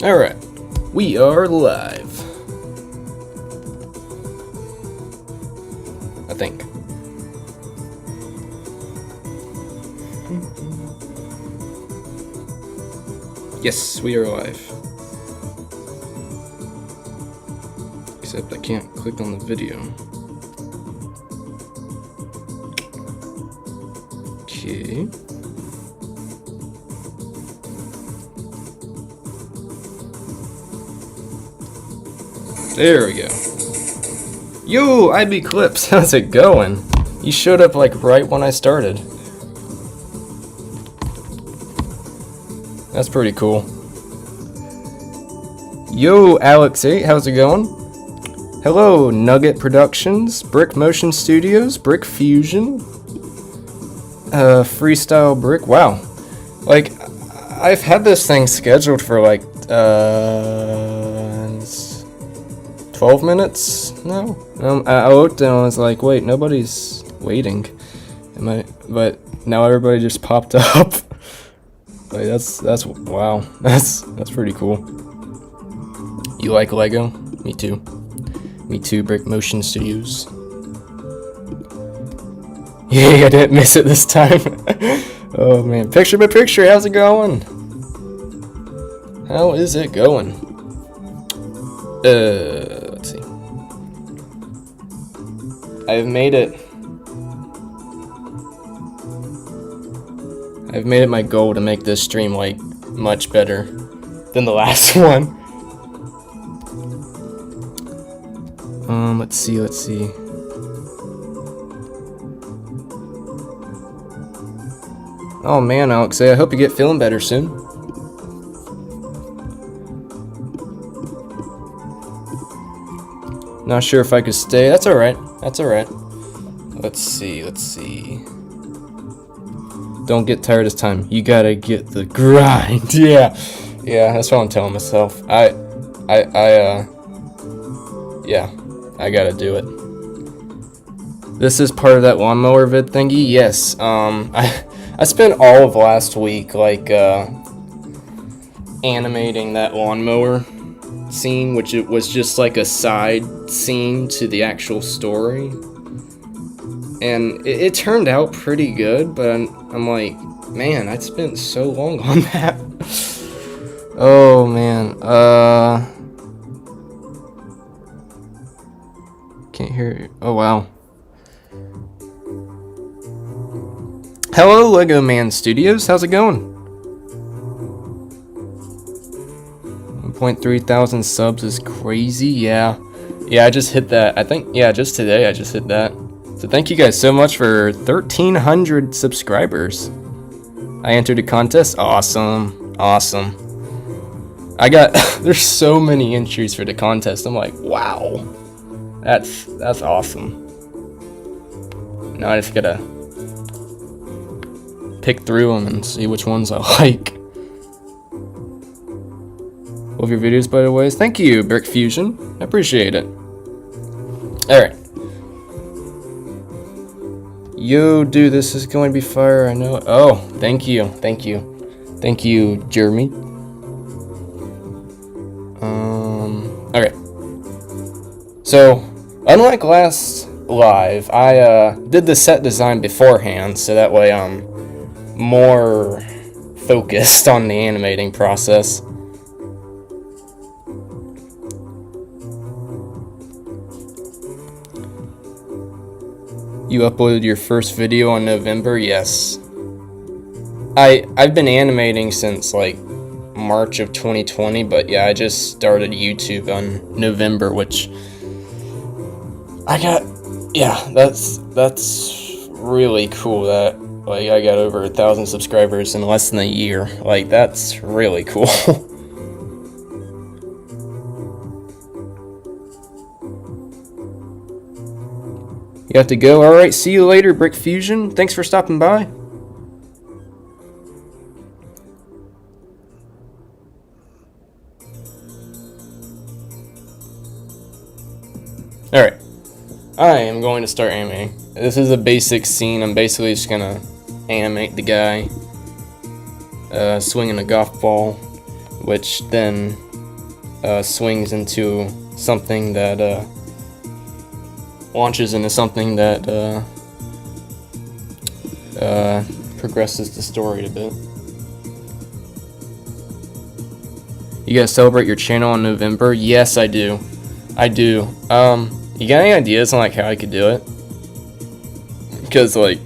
Alright, we are live. I think. Yes, we are live. Except I can't click on the video. Okay. There we go. Yo, IB Clips, how's it going? You showed up like right when I started. That's pretty cool. Yo, Alex8, how's it going? Hello, Nugget Productions, Brick Motion Studios, Brick Fusion, Freestyle Brick. Wow. Like, I've had this thing scheduled for like, 12 minutes? No. I looked and I was like, wait, nobody's waiting. But now everybody just popped up. Like, that's wow. That's pretty cool. You like Lego? Me too. Me too, Brick Motion Studios. Yay, I didn't miss it this time. Oh man. Picture by picture, how's it going? How is it going? Let's see. I've made it my goal to make this stream like much better than the last one. Let's see. Oh man, Alex, I hope you get feeling better soon. Not sure if I could stay. That's alright. That's alright. Let's see. Don't get tired this time. You gotta get the grind. Yeah, that's what I'm telling myself. Yeah, I gotta do it. This is part of that lawnmower vid thingy? Yes, I spent all of last week, like, animating that lawnmower scene, which it was just like a side scene to the actual story. And it turned out pretty good, but I'm like, man, I spent so long on that. Oh man, can't hear you. Oh wow. Hello, Lego Man Studios. How's it going? 1.3 thousand subs is crazy. Yeah, I just hit that. I think, yeah, just today I just hit that. So thank you guys so much for 1,300 subscribers. I entered a contest. Awesome. I got there's so many entries for the contest. I'm like, wow, that's awesome. Now I just gotta pick through them and see which ones I like. Love your videos, by the way. Thank you, Brick Fusion. I appreciate it. All right. Yo, dude, this is going to be fire. I know. Oh, thank you, Jeremy. Okay. So, unlike last live, I did the set design beforehand, so that way I'm more focused on the animating process. You uploaded your first video on November? Yes. I've been animating since like March of 2020, but yeah, I just started YouTube on November, which that's really cool that like I got over 1,000 subscribers in less than a year. Like, that's really cool. You have to go. Alright, see you later, Brick Fusion. Thanks for stopping by. Alright. I am going to start animating. This is a basic scene. I'm basically just gonna animate the guy swinging a golf ball, which then swings into something that launches into something that progresses the story a bit. You guys celebrate your channel in November? Yes, I do. I do. You got any ideas on like how I could do it? Because like,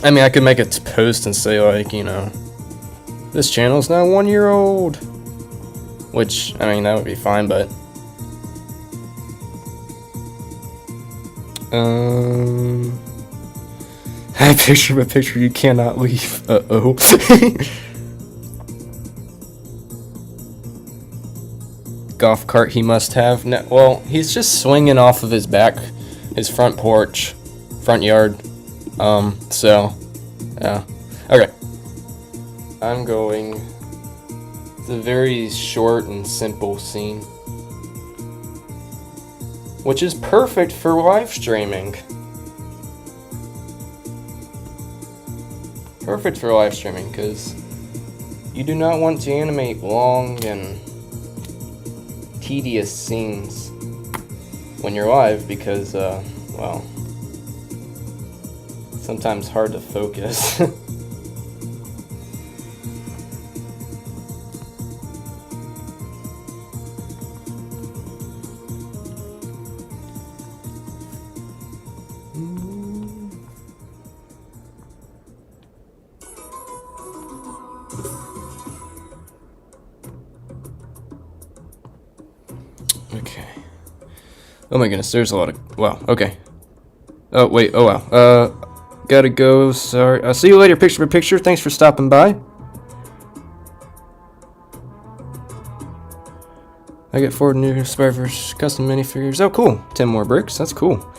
I mean, I could make a post and say like, you know, this channel's now 1 year old. Which, I mean, that would be fine, but I picture a picture you cannot leave. Uh-oh. Golf cart he must have. No, well, he's just swinging off of his front porch, front yard. So, yeah. Okay. I'm going. It's a very short and simple scene, which is perfect for live streaming. Perfect for live streaming, because you do not want to animate long and tedious scenes when you're live, because, well, it's sometimes hard to focus. Okay. Oh my goodness, there's a lot of... Wow, okay. Oh, wait, oh wow. Gotta go, sorry. I'll see you later, picture for picture. Thanks for stopping by. I get 4 new subscribers, custom minifigures. Oh, cool. 10 more bricks, that's cool.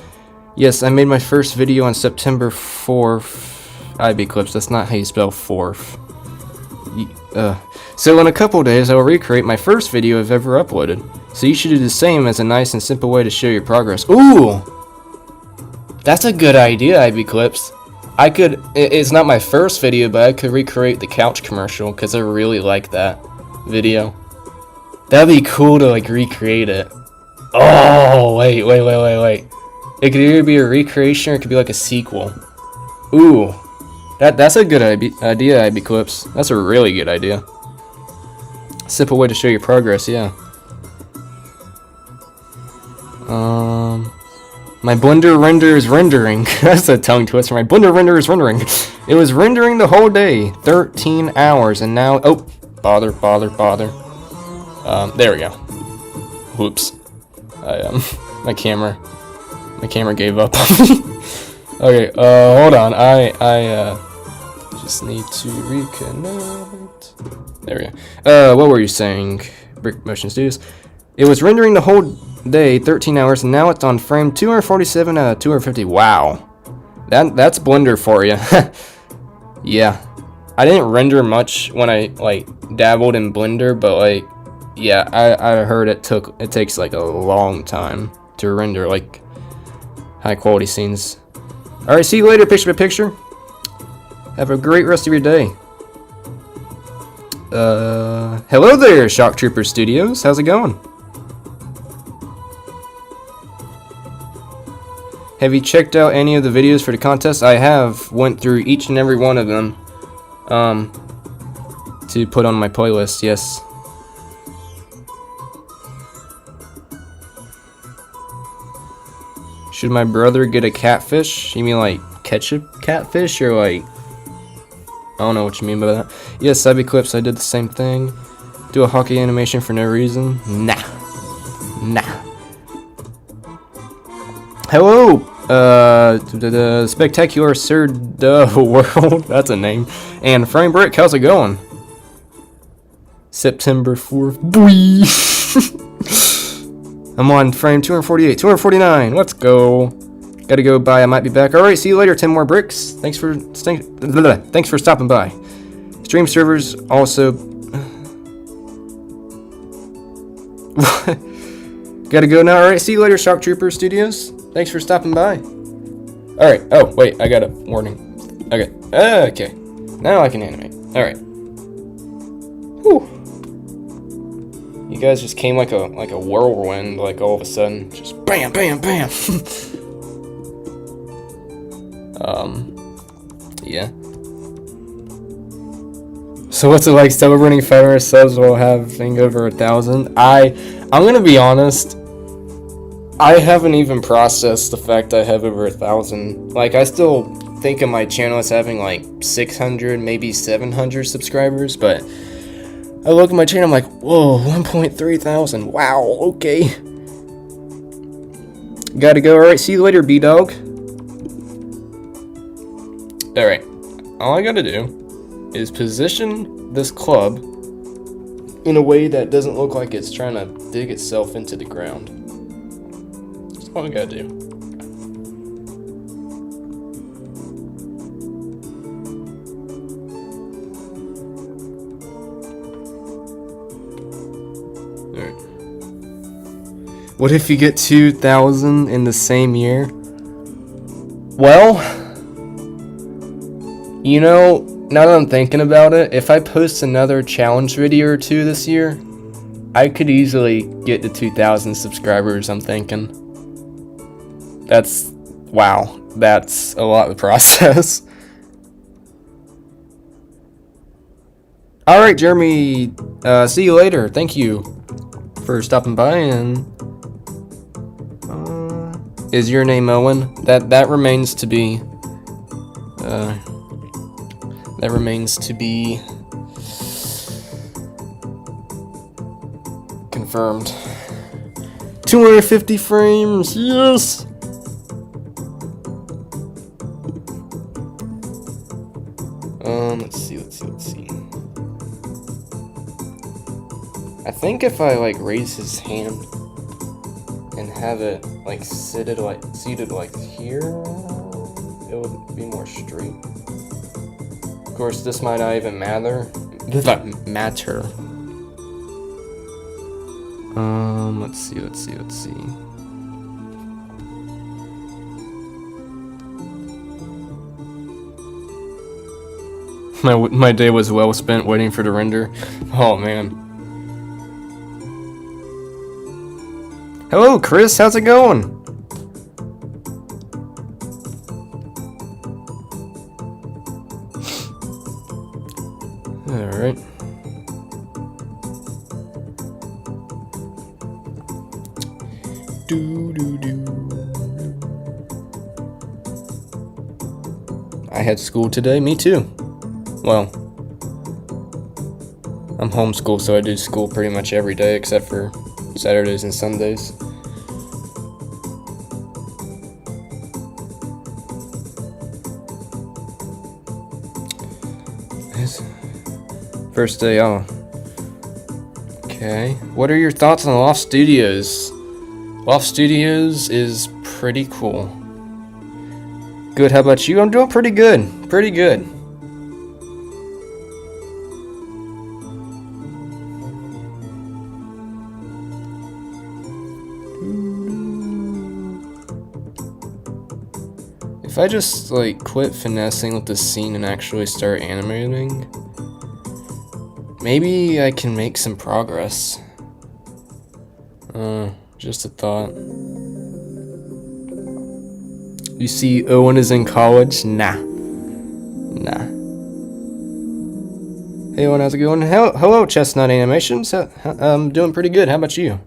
Yes, I made my first video on September 4th. IB clips, that's not how you spell 4th. So in a couple days, I will recreate my first video I've ever uploaded. So you should do the same as a nice and simple way to show your progress. Ooh! That's a good idea, IB Clips. I could, it's not my first video, but I could recreate the couch commercial, because I really like that video. That'd be cool to like recreate it. Oh, wait. It could either be a recreation or it could be like a sequel. Ooh. That's a good idea, IB Clips. That's a really good idea. Simple way to show your progress, yeah. My Blender render is rendering. That's a tongue twister. My Blender render is rendering. It was rendering the whole day, 13 hours, and now, oh, bother. There we go. Whoops. My camera gave up on me. Okay, hold on. I just need to reconnect. There we go. What were you saying? Brick Motion Studios. It was rendering the whole day, 13 hours, and now it's on frame 247 out of 250. Wow. That's Blender for you. Yeah. I didn't render much when I like dabbled in Blender, but like yeah, I heard it takes like a long time to render like high quality scenes. Alright, see you later, picture by picture. Have a great rest of your day. Hello there, Shock Trooper Studios. How's it going? Have you checked out any of the videos for the contest? I have. Went through each and every one of them to put on my playlist, yes. Should my brother get a catfish? You mean like ketchup catfish or like... I don't know what you mean by that. Yes, IB Clips, I did the same thing. Do a hockey animation for no reason? Nah. Hello, the Spectacular Sir Duh World, that's a name, and Frame Brick, how's it going? September 4th, boy! I'm on frame 248, 249, let's go. Gotta go bye, I might be back. Alright, see you later, 10 more bricks. Thanks for stopping by. Stream servers also... Gotta go now. Alright, see you later, Shock Trooper Studios. Thanks for stopping by. Alright, oh, wait, I got a warning. Okay, okay. Now I can animate. Alright. Whew. You guys just came like a whirlwind, like all of a sudden, just bam, bam, bam. Yeah. So what's it like celebrating 500 subs while having over 1,000? I'm gonna be honest. I haven't even processed the fact I have over 1,000. Like, I still think of my channel as having like 600, maybe 700 subscribers, but I look at my channel, I'm like, whoa, 1.3 thousand. Wow, okay. Gotta go. Alright, see you later, B-Dog. Alright, all I gotta do is position this club in a way that doesn't look like it's trying to dig itself into the ground. That's all I gotta do. Alright. What if you get 2,000 in the same year? Well, you know, now that I'm thinking about it, if I post another challenge video or two this year, I could easily get to 2,000 subscribers, I'm thinking. Wow, that's a lot of process. Alright, Jeremy, see you later. Thank you for stopping by. And is your name Owen? That remains to be confirmed. 250 frames, yes. Let's see. I think if I like raise his hand and have it like seated like here, it would be more straight. Of course, this might not even matter. Let's see. My day was well spent waiting for the render. Oh man. Hello, Chris. How's it going? All right. I had school today. Me too. Well, I'm homeschooled, so I do school pretty much every day except for Saturdays and Sundays. First day off. Okay. What are your thoughts on Loft Studios? Loft Studios is pretty cool. Good, how about you? I'm doing pretty good. Pretty good. If I just like quit finessing with the scene and actually start animating, maybe I can make some progress. Just a thought. You see Owen is in college? Nah. Hey Owen, how's it going? Hello, Chestnut Animations. I'm doing pretty good. How about you?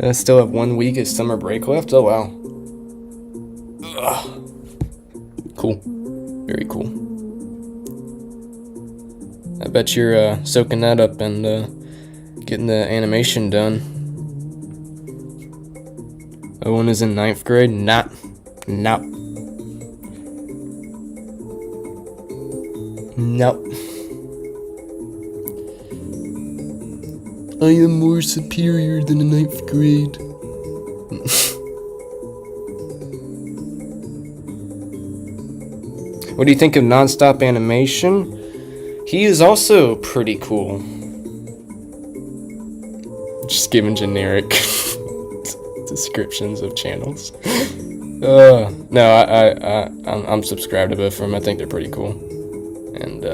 I still have 1 week of summer break left. Oh wow. Cool. Very cool. I bet you're soaking that up and getting the animation done. Owen is in 9th grade? Nope. I am more superior than a 9th grade. What do you think of nonstop animation? He is also pretty cool. Just giving generic descriptions of channels. No, I'm subscribed to both of them. I think they're pretty cool. And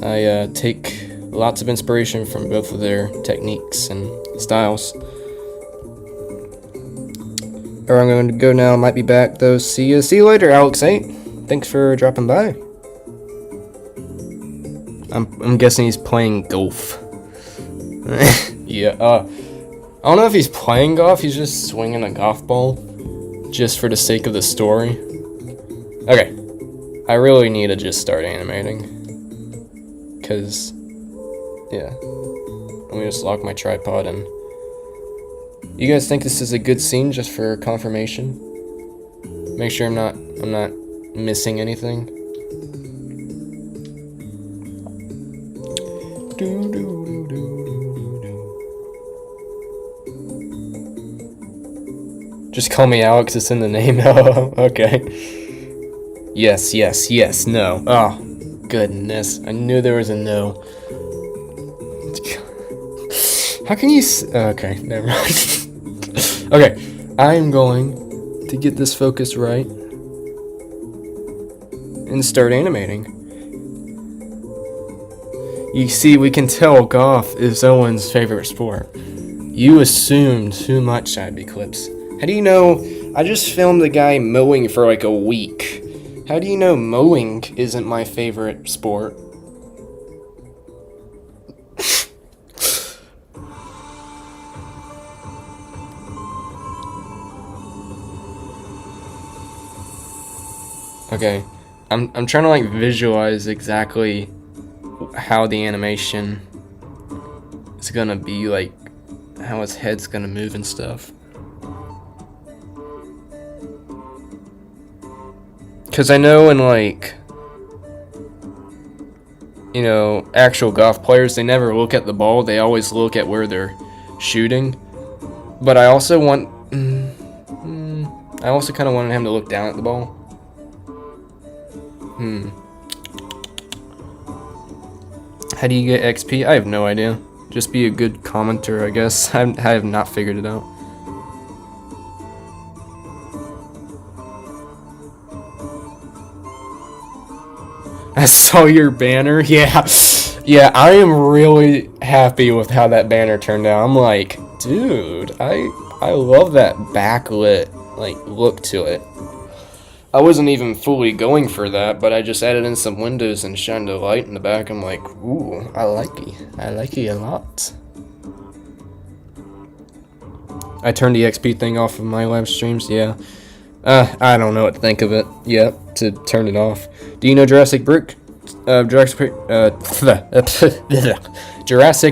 I take lots of inspiration from both of their techniques and styles. Alright, I'm going to go now. Might be back though. See you later, Alex8. Thanks for dropping by. I'm guessing he's playing golf. Yeah. I don't know if he's playing golf. He's just swinging a golf ball, just for the sake of the story. Okay. I really need to just start animating. Cause, yeah. Let me just lock my tripod and. You guys think this is a good scene just for confirmation? Make sure I'm not missing anything. Just call me Alex, it's in the name. Oh, okay. Yes, no. Oh, goodness. I knew there was a no. How can you okay, never mind. Okay, I'm going to get this focus right and start animating. You see, we can tell golf is Owen's favorite sport. You assumed too much, I'd be clips. How do you know? I just filmed a guy mowing for like a week. How do you know mowing isn't my favorite sport? Okay, I'm trying to like visualize exactly how the animation is gonna be, like how his head's gonna move and stuff. Cause I know in like, you know, actual golf players, they never look at the ball, they always look at where they're shooting. But I also want, I also kind of wanted him to look down at the ball. How do you get XP? I have no idea. Just be a good commenter, I guess. I have not figured it out. I saw your banner. Yeah. Yeah, I am really happy with how that banner turned out. I'm like, dude, I love that backlit like look to it. I wasn't even fully going for that, but I just added in some windows and shined a light in the back. I'm like, ooh, I like it a lot. I turned the XP thing off of my live streams, yeah. I don't know what to think of it yet to turn it off. Do you know Jurassic Brick? Jurassic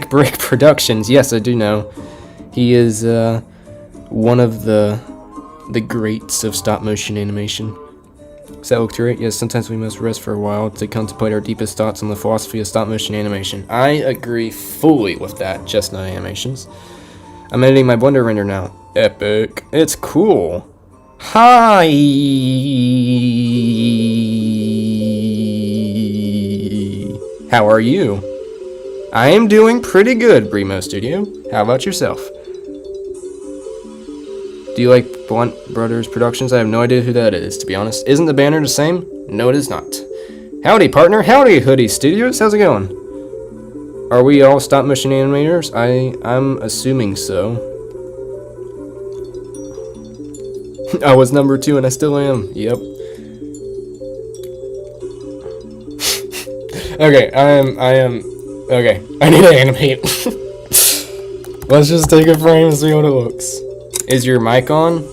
Brick Productions. Yes, I do know. He is one of the greats of stop motion animation. Does that look right? Yes, sometimes we must rest for a while to contemplate our deepest thoughts on the philosophy of stop motion animation. I agree fully with that, just not animations. I'm editing my Blender render now. Epic. It's cool. Hi. How are you? I am doing pretty good, Bremo Studio. How about yourself? Do you like Blunt Brothers Productions? I have no idea who that is, to be honest. Isn't the banner the same? No, it is not. Howdy, partner. Howdy, Hoodie Studios. How's it going? Are we all stop motion animators? I'm assuming so. I was number 2 and I still am. Yep. Okay, I am. Okay, I need to animate. Let's just take a frame and see what it looks. Is your mic on?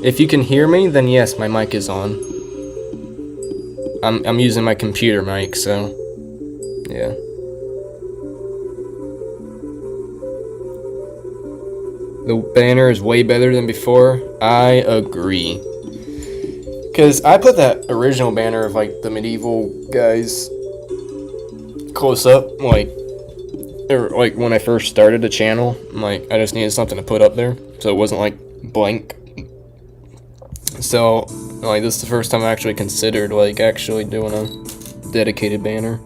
If you can hear me, then yes, my mic is on. I'm using my computer mic, so yeah. The banner is way better than before. I agree. Cause I put that original banner of like the medieval guys close up, like when I first started the channel. Like I just needed something to put up there, so it wasn't like blank. So like this is the first time I actually considered like actually doing a dedicated banner.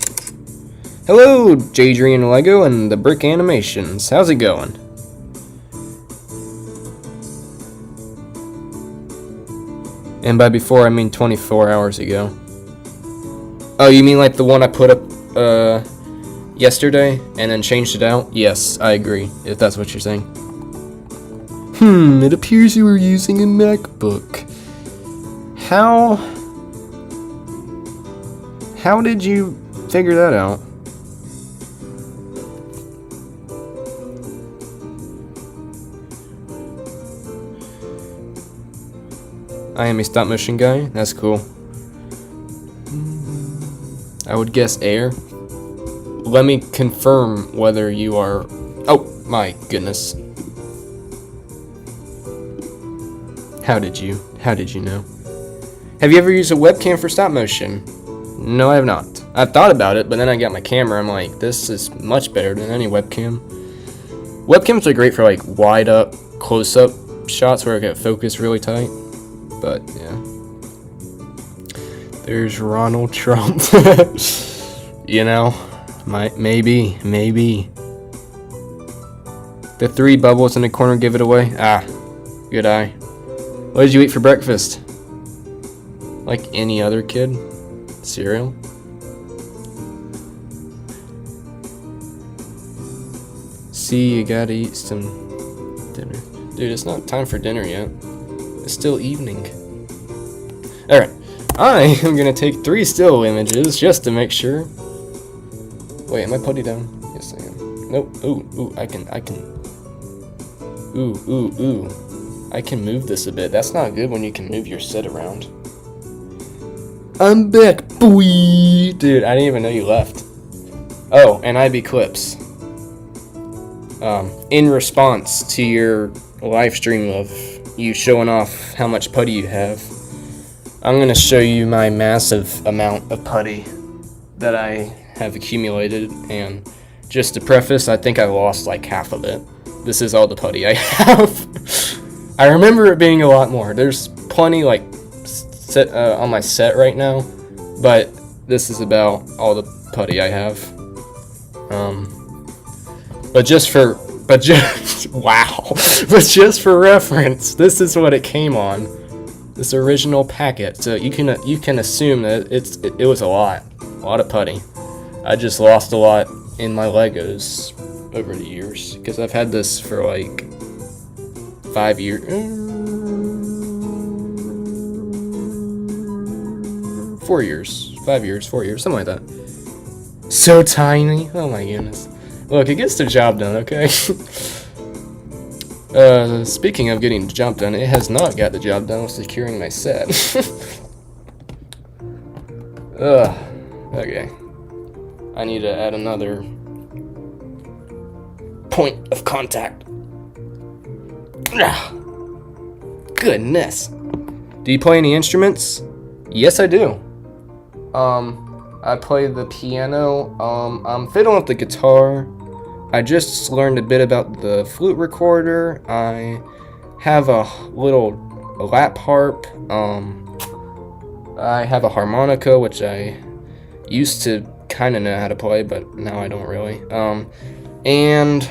Hello, Jadrian Lego and the Brick Animations. How's it going? And by before I mean 24 hours ago. Oh, you mean like the one I put up yesterday and then changed it out? Yes, I agree, if that's what you're saying. It appears you were using a MacBook. How did you figure that out? I am a stop motion guy. That's cool. I would guess air. Let me confirm whether you are... Oh, my goodness. How did you know? Have you ever used a webcam for stop motion? No, I have not. I've thought about it, but then I got my camera. I'm like, this is much better than any webcam. Webcams are great for like wide up, close up shots where I get focused really tight. But yeah. There's Ronald Trump. You know, maybe. The 3 bubbles in the corner give it away. Ah, good eye. What did you eat for breakfast? Like any other kid? Cereal? See, you gotta eat some dinner. Dude, it's not time for dinner yet. It's still evening. Alright. I am gonna take 3 still images just to make sure. Wait, am I putty down? Yes, I am. Nope. Ooh, I can. Ooh. I can move this a bit. That's not good when you can move your set around. I'm back, boy! Dude, I didn't even know you left. Oh, and IB clips. In response to your live stream of you showing off how much putty you have, I'm gonna show you my massive amount of putty that I have accumulated, and just to preface, I think I lost like half of it. This is all the putty I have. I remember it being a lot more. There's plenty like set on my set right now, but this is about all the putty I have. But just for reference, this is what it came on. This original packet. So you can assume that it was a lot of putty. I just lost a lot in my Legos over the years because I've had this for like 5 years. 4 years. 5 years, 4 years, something like that. So tiny. Oh my goodness. Look, it gets the job done, okay? Speaking of getting the job done, it has not got the job done with securing my set. Okay. I need to add another point of contact. Goodness. Do you play any instruments? Yes, I do. I play the piano. I'm fiddling with the guitar. I just learned a bit about the flute recorder. I have a little lap harp. I have a harmonica, which I used to kind of know how to play, but now I don't really. And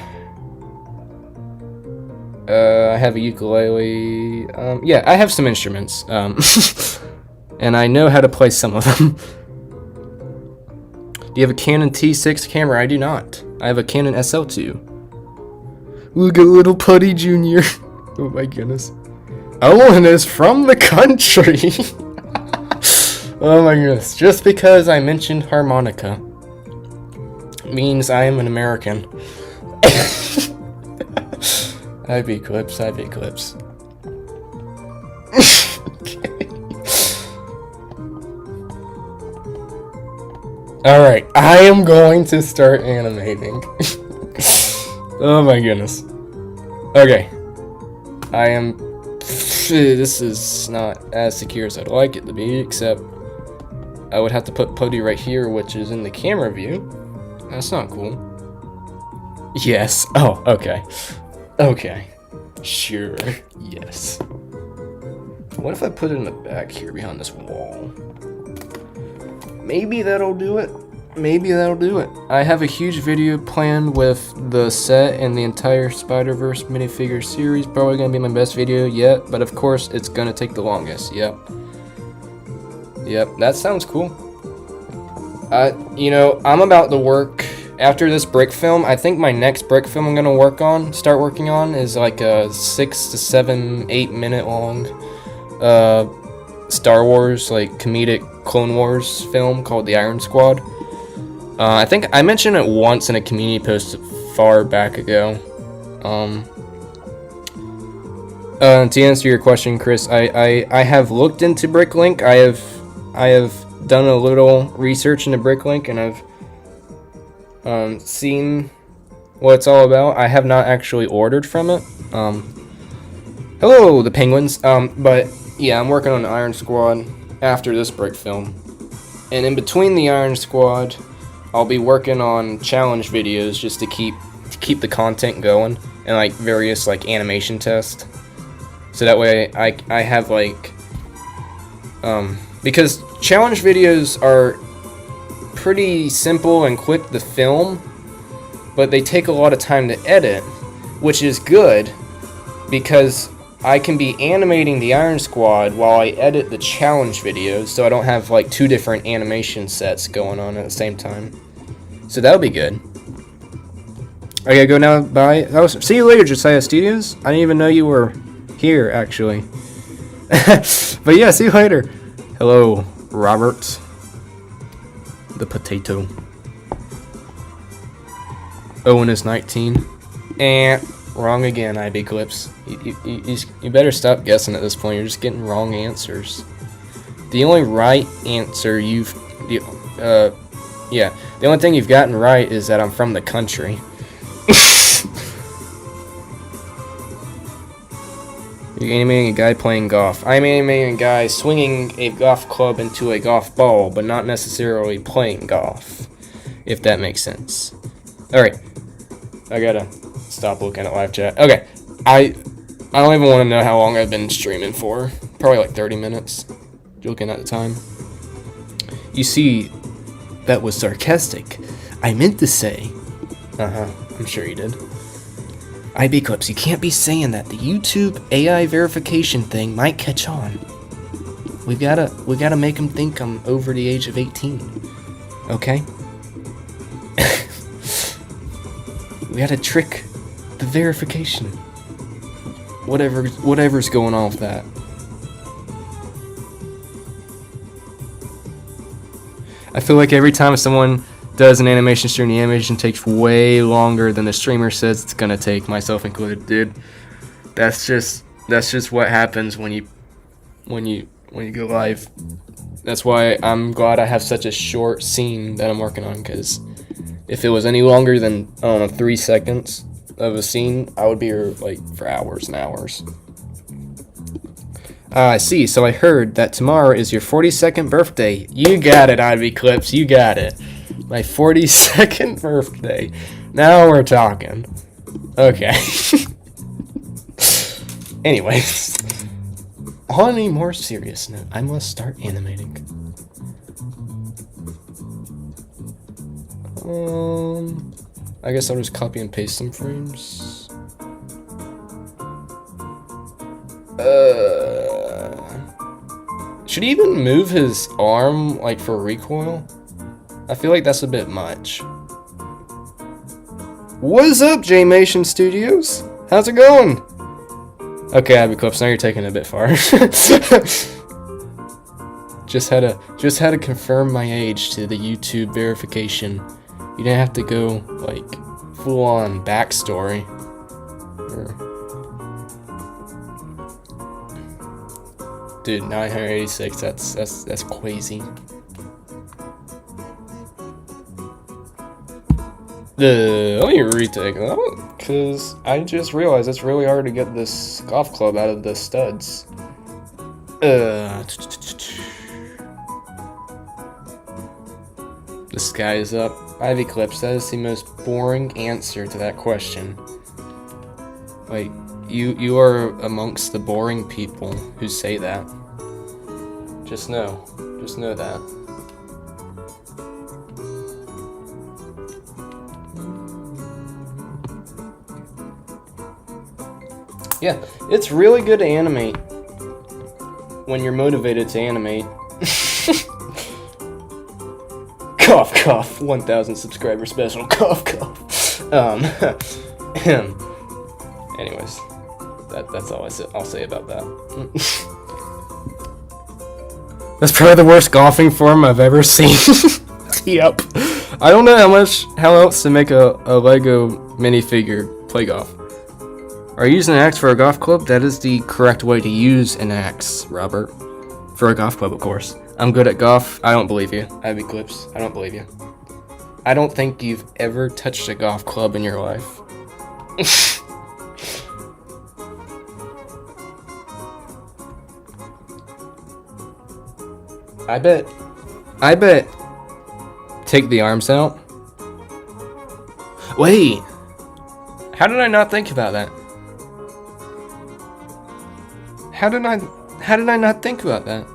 I have a ukulele. Yeah, I have some instruments. And I know how to play some of them. Do you have a Canon T6 camera? I do not. I have a Canon SL2. Look at little Putty Jr. Oh my goodness. Owen is from the country. Oh my goodness. Just because I mentioned harmonica means I am an American. IB clips. Alright, I am going to start animating. Oh my goodness. Okay. This is not as secure as I'd like it to be, except I would have to put Putty right here, which is in the camera view. That's not cool. Yes. Oh, okay. Okay. Sure. Yes. What if I put it in the back here behind this wall? Maybe that'll do it. I have a huge video planned with the set and the entire Spider-Verse minifigure series. Probably gonna be my best video yet, but of course it's gonna take the longest. Yep, that sounds cool. You know, I'm about to work After this brick film, I think my next brick film I'm gonna start working on is like a 6 to 7, 8 minute long Star Wars, like comedic Clone Wars film called The Iron Squad. I think I mentioned it once in a community post far back ago. To answer your question, Chris, I have looked into Bricklink. I have done a little research into Bricklink, and I've seen what it's all about. I have not actually ordered from it. Hello, the penguins. But yeah, I'm working on the Iron Squad after this brick film, and in between the Iron Squad, I'll be working on challenge videos just to keep the content going, and like various like animation tests. So that way I have like because challenge videos are pretty simple and quick to film, but they take a lot of time to edit, which is good because I can be animating the Iron Squad while I edit the challenge videos, so I don't have like two different animation sets going on at the same time. So that'll be good. I gotta go now. Bye. Oh, see you later, Josiah Studios. I didn't even know you were here, actually. But yeah, see you later. Hello, Robert. The potato. Owen is 19. Wrong again, IB Clips. You better stop guessing at this point. You're just getting wrong answers. The only right answer the only thing you've gotten right is that I'm from the country. You're animating a guy playing golf. I'm animating a guy swinging a golf club into a golf ball, but not necessarily playing golf, if that makes sense. Alright, I gotta stop looking at live chat. Okay, I don't even want to know how long I've been streaming for. Probably like 30 minutes. Looking at the time. You see, that was sarcastic. I meant to say. I'm sure you did. IB Clips, you can't be saying that. The YouTube AI verification thing might catch on. We gotta make them think I'm over the age of 18. Okay? We gotta trick the verification. Whatever's going on with that. I feel like every time someone does an animation stream, the animation takes way longer than the streamer says it's gonna take, myself included, dude. That's just what happens when you go live. That's why I'm glad I have such a short scene that I'm working on, because if it was any longer than 3 seconds of a scene, I would be here like for hours and hours. I see. So I heard that tomorrow is your 42nd birthday. You got it, Ivy Clips. You got it. My 42nd birthday. Now we're talking. Okay. Anyways, on a more serious note, I must start animating. I guess I'll just copy and paste some frames. Should he even move his arm, like, for recoil? I feel like that's a bit much. What's up, J-Mation Studios? How's it going? Okay, Abby Clips, now you're taking it a bit far. Just had to confirm my age to the YouTube verification. You didn't have to go, like, full-on backstory. Dude, 986, that's crazy. Let me retake that, because I just realized it's really hard to get this golf club out of the studs. The sky is up. Ivy Clips, that is the most boring answer to that question. Like, you are amongst the boring people who say that. Just know that. Yeah, it's really good to animate when you're motivated to animate. Cough, cough. 1,000 subscriber special. Cough, cough. Anyways, that's all I'll say about that. That's probably the worst golfing form I've ever seen. Yep. I don't know how else to make a Lego minifigure play golf. Are you using an axe for a golf club? That is the correct way to use an axe, Robert. For a golf club, of course. I'm good at golf. I don't believe you. Ivy Clips. I don't believe you. I don't think you've ever touched a golf club in your life. I bet. Take the arms out. Wait. How did I not think about that? How did I not think about that?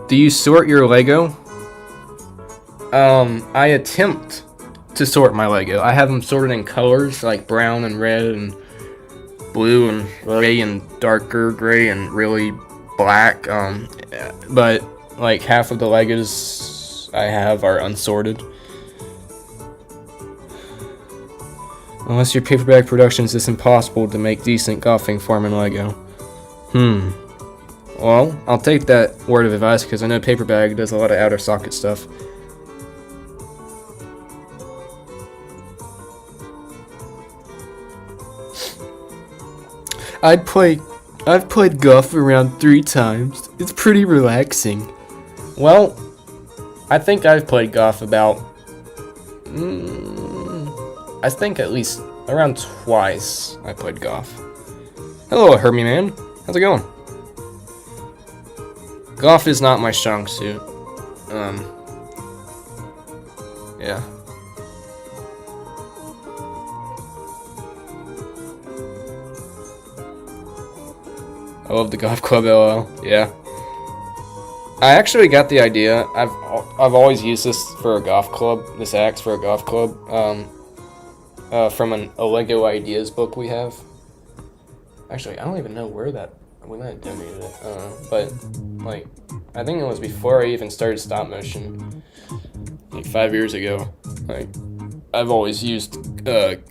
Do you sort your Lego? I attempt to sort my Lego. I have them sorted in colors, like brown and red and blue and gray and darker gray and really black. But like half of the Legos I have are unsorted. Unless your paperback productions, it's impossible to make decent golfing form in Lego. Well, I'll take that word of advice because I know paperback does a lot of outer socket stuff. I've played golf around 3 times. It's pretty relaxing. Well, I think I've played golf about I think at least around twice I played golf. Hello, Hermie man. How's it going? Golf is not my strong suit. Yeah. I love the golf club, LOL. Yeah. I actually got the idea. I've always used this for a golf club. This axe for a golf club. From a Lego Ideas book we have. Actually, I don't even know where that. We might have donated it. But like, I think it was before I even started stop motion. Like 5 years ago. Like, I've always used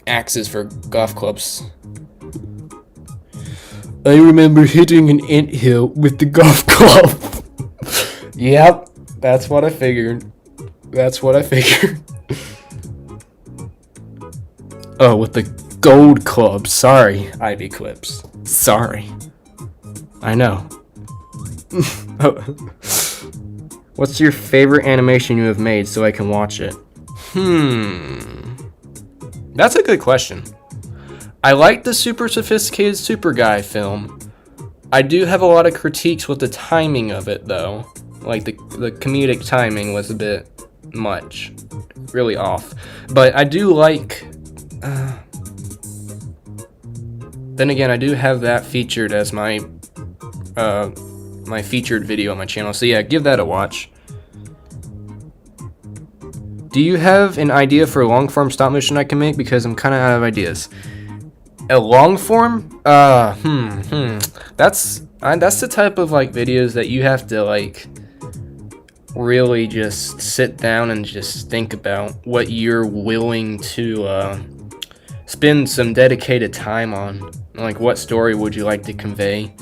axes for golf clubs. I remember hitting an anthill with the golf club. Yep, that's what I figured. Oh, with the gold club. Sorry, Ivy Clips. Sorry. I know. What's your favorite animation you have made so I can watch it? That's a good question. I like the super sophisticated Super Guy film. I do have a lot of critiques with the timing of it, though. Like, the comedic timing was a bit much. Really off. But I do like... then again, I do have that featured as my my featured video on my channel. So yeah, give that a watch. Do you have an idea for a long form stop motion I can make? Because I'm kind of out of ideas. A long form? That's the type of like videos that you have to like really just sit down and just think about what you're willing to spend some dedicated time on. Like, what story would you like to convey,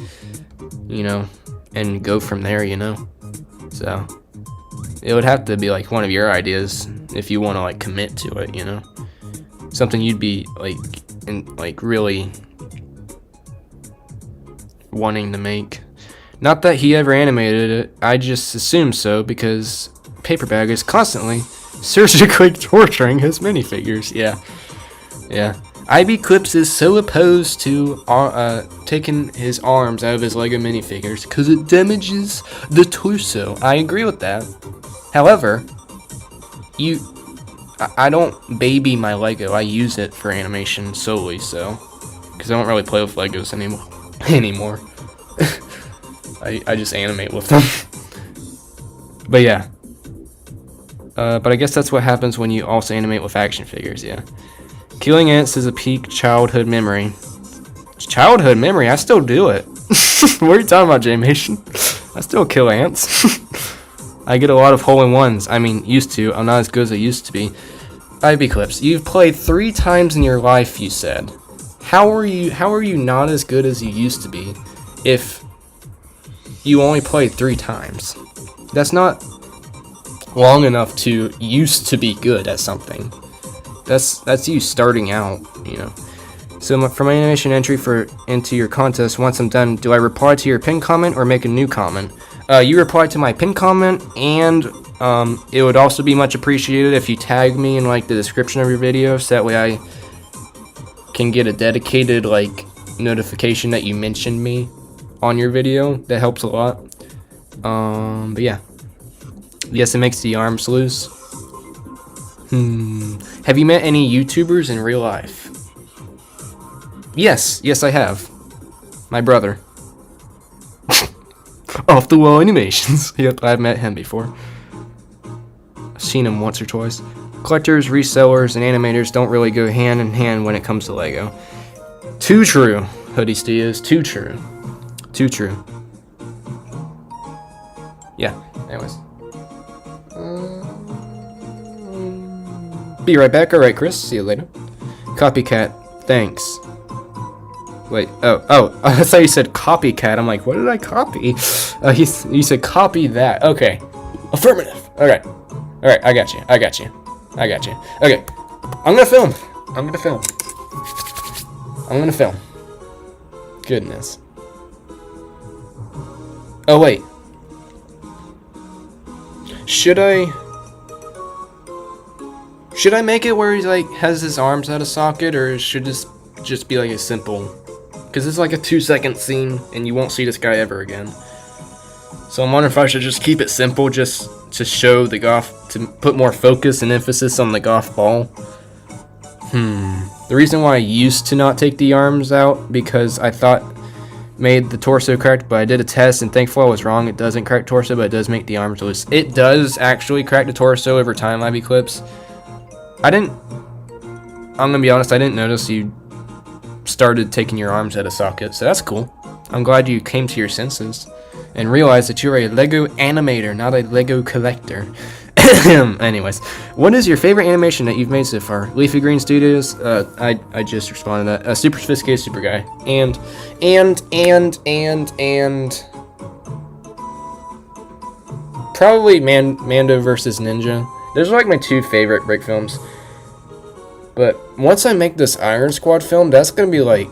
you know, and go from there, you know? So it would have to be like one of your ideas if you want to like commit to it, you know? Something you'd be like really wanting to make. Not that he ever animated it, I just assume so because Paperbag is constantly surgically torturing his minifigures. Yeah. IB Clips is so opposed to taking his arms out of his Lego minifigures because it damages the torso. I agree with that. However, I don't baby my Lego. I use it for animation solely, so because I don't really play with Legos anymore. I just animate with them. But yeah. But I guess that's what happens when you also animate with action figures, yeah. Killing ants is a peak childhood memory. Childhood memory? I still do it. What are you talking about, J-Mation? I still kill ants. I get a lot of hole-in-ones. I mean, used to. I'm not as good as I used to be. IB Clips, you've played 3 times in your life, you said. How are you not as good as you used to be if you only played 3 times? That's not long enough to used to be good at something. That's you starting out, you know. So for my animation entry into your contest, once I'm done, do I reply to your pinned comment or make a new comment? You reply to my pinned comment, and it would also be much appreciated if you tag me in like the description of your video, so that way I can get a dedicated like notification that you mentioned me on your video. That helps a lot. But yeah. Yes, it makes the arms loose. Have you met any YouTubers in real life? Yes, I have. My brother. Off the wall animations. Yep, I've met him before. I've seen him once or twice. Collectors, resellers, and animators don't really go hand in hand when it comes to Lego. Too true, Hoodie Steers. Too true. Too true. Yeah, anyways. Be right back. Alright, Chris. See you later. Copycat. Thanks. Wait. Oh. I thought you said copycat. I'm like, what did I copy? You said copy that. Okay. Affirmative. Alright. Alright, I got you. Okay. I'm gonna film. Goodness. Oh, wait. Should I make it where he's like has his arms out of socket, or should this just be like a simple? Because it's like a 2-second scene and you won't see this guy ever again. So I'm wondering if I should just keep it simple, just to show the golf, to put more focus and emphasis on the golf ball. The reason why I used to not take the arms out, because I thought made the torso cracked, but I did a test and thankfully I was wrong. It doesn't crack torso, but it does make the arms loose. It does actually crack the torso over time, IB Clips. I'm gonna be honest, I didn't notice you started taking your arms out of socket, so that's cool. I'm glad you came to your senses and realized that you're a Lego animator, not a Lego collector. Anyways, what is your favorite animation that you've made so far? Leafy Green Studios, I just responded to that. Super Sophisticated Super Guy. And probably Mando versus Ninja. Those are like my 2 favorite brick films. But once I make this Iron Squad film, that's gonna be like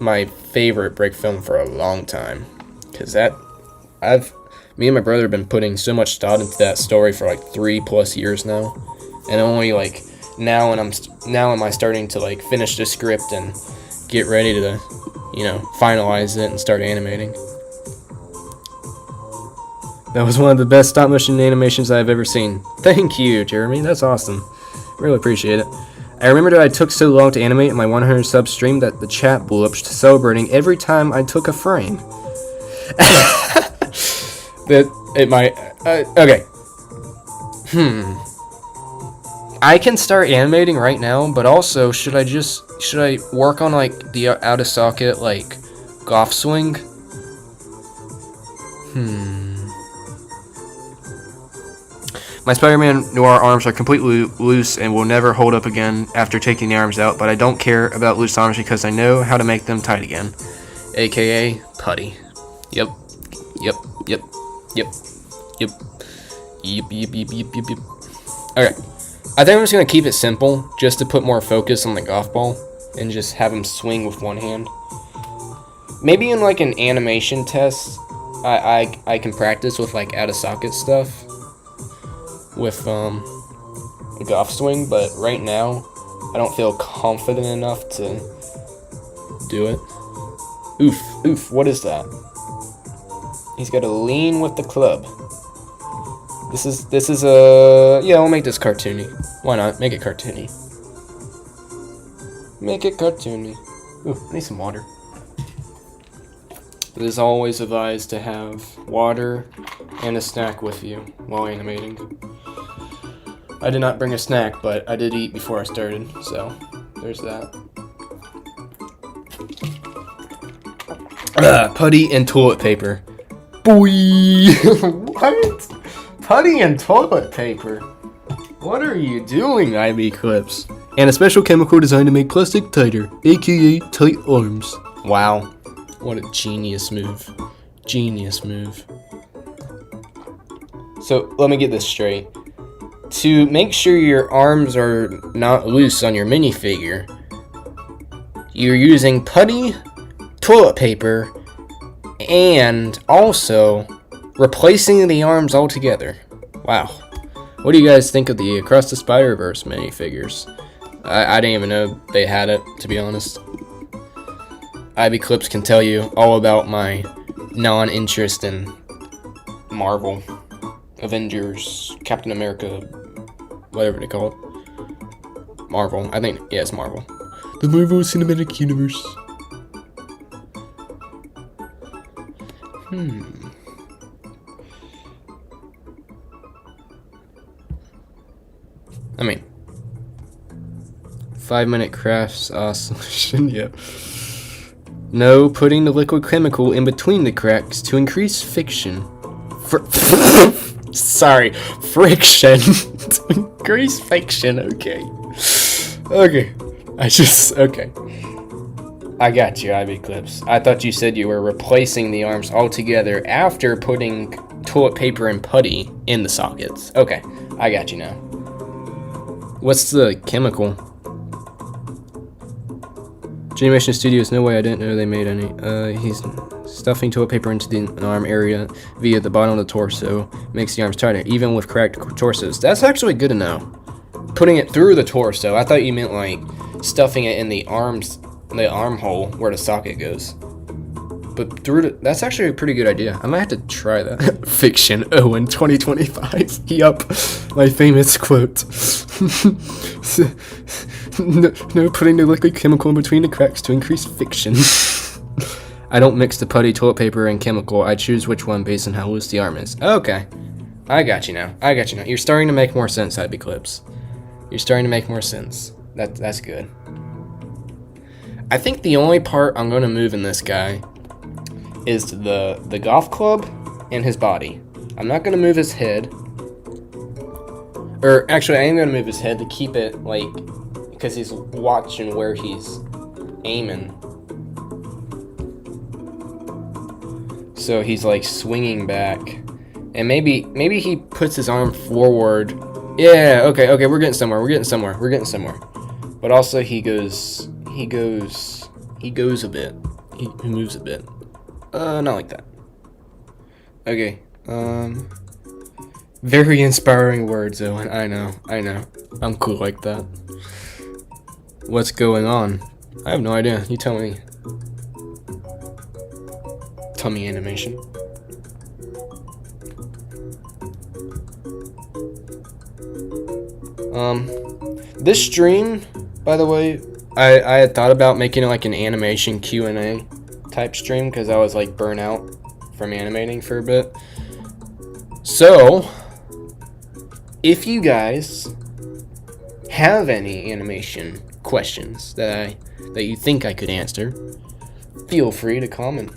my favorite brick film for a long time. Cause me and my brother have been putting so much thought into that story for like 3+ years now, and only like now am I starting to like finish the script and get ready to, you know, finalize it and start animating. That was one of the best stop motion animations I've ever seen. Thank you, Jeremy. That's awesome. Really appreciate it. I remember that I took so long to animate my 100 sub stream that the chat blew up celebrating every time I took a frame. Okay. I can start animating right now, but also should I work on like the out of socket like golf swing? My Spider-Man Noir arms are completely loose and will never hold up again after taking the arms out, but I don't care about loose arms because I know how to make them tight again. AKA putty. Yep. Okay. I think I'm just going to keep it simple, just to put more focus on the golf ball, and just have him swing with one hand. Maybe in like an animation test, I can practice with like out of socket stuff with a golf swing, but right now I don't feel confident enough to do it. Oof, what is that? He's got to lean with the club. This is a... Yeah, I'll make this cartoony. Why not? Make it cartoony. Ooh, I need some water. It is always advised to have water and a snack with you while animating. I did not bring a snack, but I did eat before I started, so there's that. Putty and toilet paper. Boy! What? Putty and toilet paper? What are you doing, IB Clips? And a special chemical designed to make plastic tighter, aka tight arms. Wow. What a genius move. Genius move. So, let me get this straight. To make sure your arms are not loose on your minifigure, you're using putty, toilet paper, and also replacing the arms altogether. Wow. What do you guys think of the Across the Spider-Verse minifigures? I didn't even know they had it, to be honest. IB Clips can tell you all about my non-interest in Marvel, Avengers, Captain America, whatever they call it. Marvel. I think, yeah, it's Marvel. The Marvel Cinematic Universe. I mean, 5-minute crafts solution, yeah. No, putting the liquid chemical in between the cracks to increase friction. Sorry, friction. To increase friction, okay. Okay, okay. I got you, IB Clips. I thought you said you were replacing the arms altogether after putting toilet paper and putty in the sockets. Okay, I got you now. What's the chemical? Animation Studios, no way, I didn't know they made any. He's stuffing toilet paper into the arm area via the bottom of the torso. Makes the arms tighter, even with cracked torsos. That's actually good to know. Putting it through the torso. I thought you meant like stuffing it in the arms, the armhole where the socket goes. But through the, that's actually a pretty good idea. I might have to try that. Fiction, in 2025. Yup, my famous quote. No, putting the liquid chemical in between the cracks to increase friction. I don't mix the putty, toilet paper, and chemical. I choose which one based on how loose the arm is. Okay, I got you now. You're starting to make more sense, IB Clips. You're starting to make more sense. That's good. I think the only part I'm going to move in this guy is the golf club and his body. I'm not going to move his head. Or actually, I am going to move his head to keep it like, because he's watching where he's aiming. So he's like swinging back. And maybe he puts his arm forward. Yeah, okay, we're getting somewhere. But also he goes a bit. He moves a bit. Not like that. Okay. Very inspiring words, Owen. I know. I'm cool like that. What's going on? I have no idea. You tell me. Tummy animation. This stream, by the way, I had thought about making it like an animation Q&A type stream because I was like burnt out from animating for a bit. So, if you guys have any animation questions that you think I could answer, feel free to comment.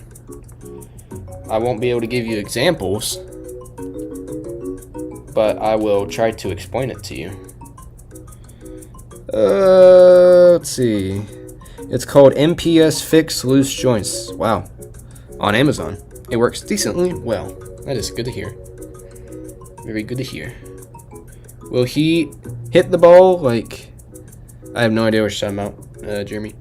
I won't be able to give you examples, but I will try to explain it to you. Let's see. It's called MPS Fix Loose Joints. Wow. On Amazon. It works decently well. That is good to hear. Very good to hear. Will he hit the ball? Like, I have no idea what you're talking about, Jeremy.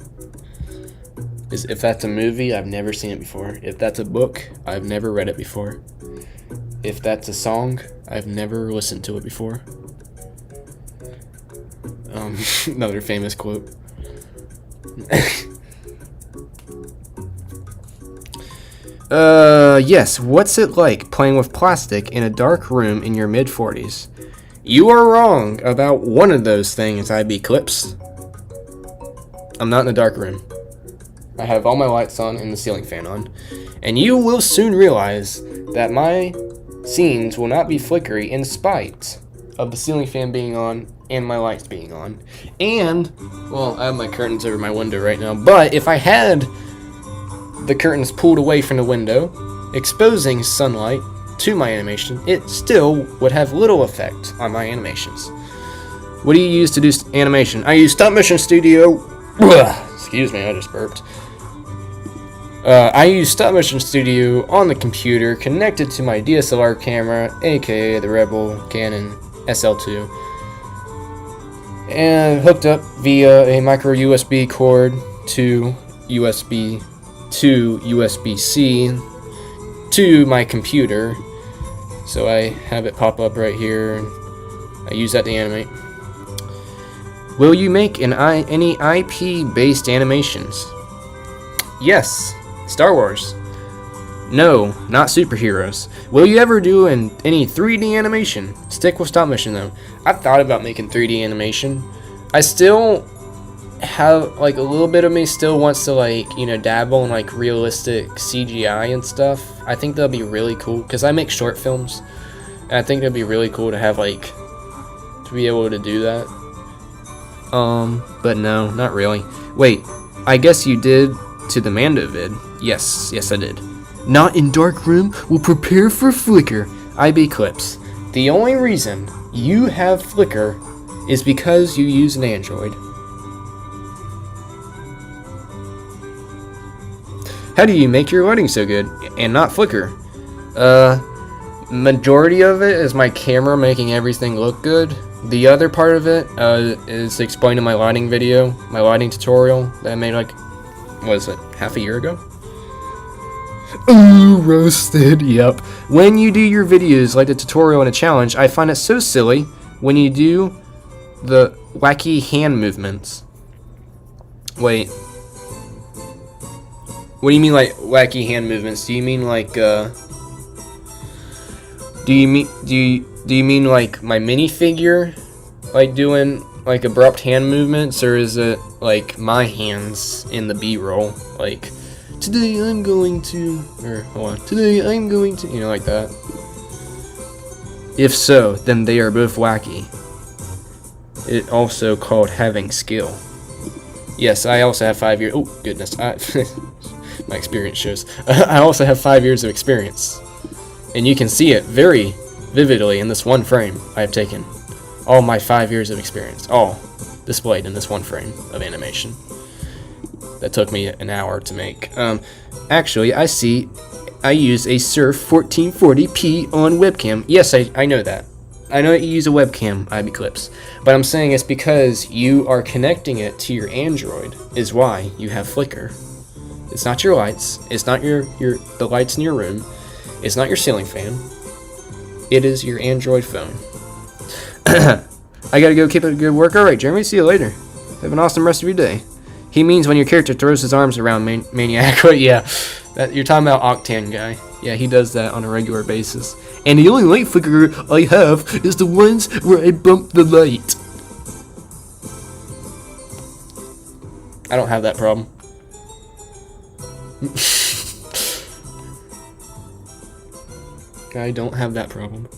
If that's a movie, I've never seen it before. If that's a book, I've never read it before. If that's a song, I've never listened to it before. Another famous quote. Yes, what's it like playing with plastic in a dark room in your mid-40s? You are wrong about one of those things, IB Clips. I'm not in a dark room. I have all my lights on and the ceiling fan on. And you will soon realize that my scenes will not be flickery in spite of the ceiling fan being on and my lights being on. And, well, I have my curtains over my window right now, but if I had the curtains pulled away from the window, exposing sunlight to my animation, it still would have little effect on my animations. What do you use to do animation? I use Stop Motion Studio. Excuse me, I just burped. I use Stop Motion Studio on the computer connected to my DSLR camera, aka the Rebel Canon SL2, and hooked up via a micro USB cord to USB to USB-C to my computer. So I have it pop up right here, and I use that to animate. Will you make any IP-based animations? Yes. Star Wars. No, not superheroes. Will you ever do any 3D animation? Stick with stop motion though. I've thought about making 3D animation. I still have, like, a little bit of me still wants to, like, you know, dabble in, like, realistic CGI and stuff. I think that'll be really cool, because I make short films, and I think it'd be really cool to have, like, to be able to do that. But no, not really. Wait, I guess you did to the Mando vid. Yes, I did. Not in dark room, will prepare for flicker. IB clips. The only reason you have flicker is because you use an Android. How do you make your lighting so good and not flicker? Majority of it is my camera making everything look good. The other part of it is explained in my lighting video, my lighting tutorial that I made, like, what is it, half a year ago? Ooh, roasted, yep. When you do your videos like the tutorial and a challenge, I find it so silly when you do the wacky hand movements. Wait. What do you mean, like, wacky hand movements? Do you mean, like, do you mean like my minifigure, like, doing, like, abrupt hand movements, or is it, like, my hands in the B-roll, like, today I'm going to, or, hold on, today I'm going to, you know, like that? If so, then they are both wacky. It also called having skill. Yes, I also have 5 years, oh, goodness, my experience shows. I also have 5 years of experience, and you can see it very vividly in this one frame I have taken. All my 5 years of experience, all displayed in this one frame of animation. That took me an hour to make. Actually, I see I use a Surf 1440p on webcam. Yes, I know that. I know that you use a webcam, IB Clips. But I'm saying it's because you are connecting it to your Android is why you have flicker. It's not your lights. It's not the lights in your room. It's not your ceiling fan. It is your Android phone. I gotta go keep up good work. Alright, Jeremy, see you later. Have an awesome rest of your day. He means when your character throws his arms around maniacally. Yeah, you're talking about Octane guy. Yeah, he does that on a regular basis. And the only light flicker I have is the ones where I bump the light. I don't have that problem. I don't have that problem.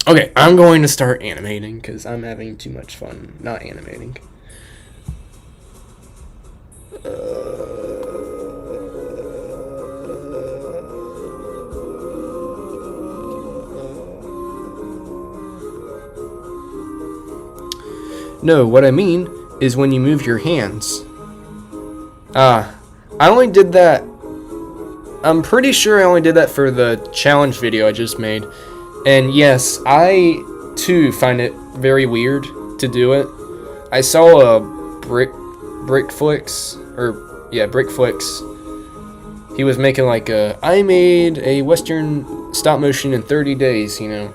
Okay, I'm going to start animating because I'm having too much fun not animating. No, what I mean is when you move your hands. I only did that. I'm pretty sure I only did that for the challenge video I just made. And yes, I too find it very weird to do it. I saw a Brickflix. He was making like I made a Western stop motion in 30 days, you know.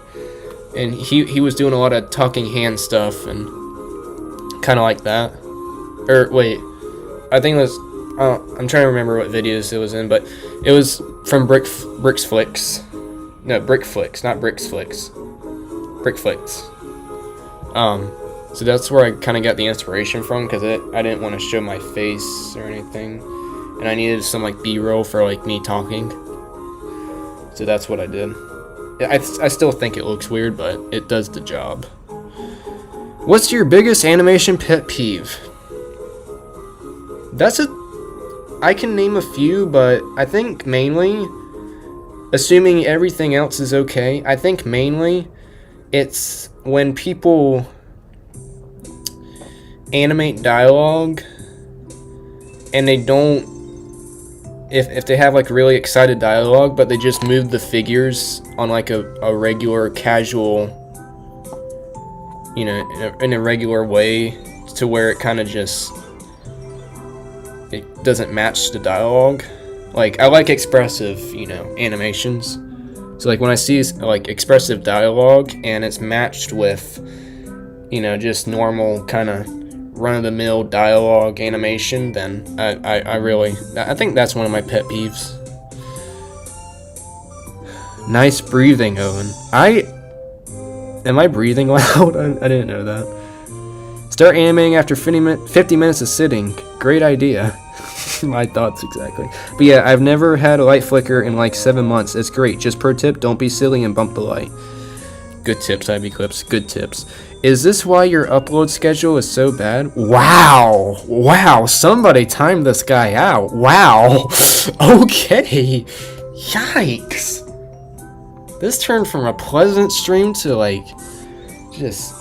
And he was doing a lot of talking hand stuff and kind of like that. Or wait, I think it was, I'm trying to remember what videos it was in, but it was from Brickflix. No, Brickflix, not Bricksflix. Brickflix. So that's where I kind of got the inspiration from, because I didn't want to show my face or anything, and I needed some like B-roll for like me talking. So that's what I did. I still think it looks weird, but it does the job. What's your biggest animation pet peeve? I can name a few, but I think mainly assuming everything else is okay, I think mainly it's when people animate dialogue and they don't, if they have like really excited dialogue but they just move the figures on like a regular casual, you know, in a regular way to where it kind of just, it doesn't match the dialogue. Like, I like expressive, you know, animations. So like when I see like expressive dialogue and it's matched with, you know, just normal kind of run-of-the-mill dialogue animation, then I think that's one of my pet peeves. Nice breathing, Owen. Am I breathing loud? I didn't know that. Start animating after 50 minutes of sitting. Great idea. My thoughts exactly. But yeah, I've never had a light flicker in like 7 months. It's great. Just pro tip, don't be silly and bump the light. Good tips, Ivy Clips. Good tips. Is this why your upload schedule is so bad? Wow. Wow. Somebody timed this guy out. Wow. Okay. Yikes. This turned from a pleasant stream to like just,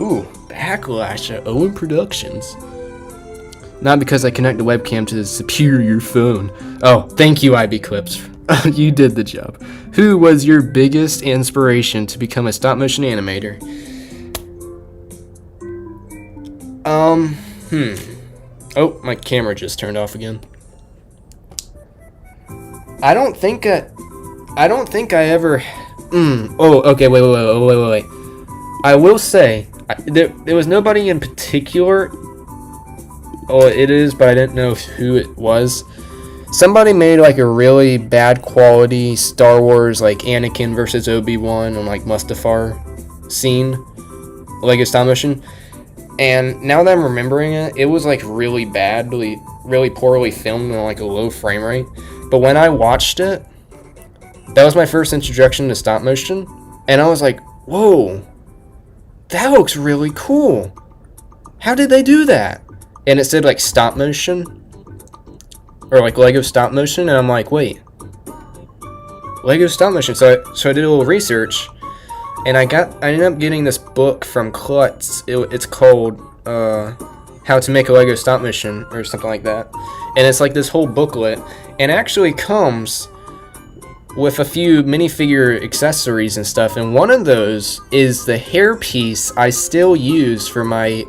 ooh, backlash at Owen Productions. Not because I connect the webcam to the superior phone. Oh, thank you, IB Clips. You did the job. Who was your biggest inspiration to become a stop-motion animator? Oh, my camera just turned off again. I don't think I ever... Oh, okay, wait. I will say, there was nobody in particular... Oh, it is, but I didn't know who it was. Somebody made like a really bad quality Star Wars, like Anakin versus Obi-Wan and like Mustafar scene, Lego stop motion. And now that I'm remembering it, it was like really badly, really poorly filmed on like a low frame rate. But when I watched it, that was my first introduction to stop motion, and I was like, whoa, that looks really cool. How did they do that? And it said like stop motion, or like Lego stop motion, and I'm like, wait, Lego stop motion. So I did a little research, and I ended up getting this book from Klutz. It's called How to Make a Lego Stop Motion or something like that, and it's like this whole booklet, and it actually comes with a few minifigure accessories and stuff, and one of those is the hairpiece I still use for my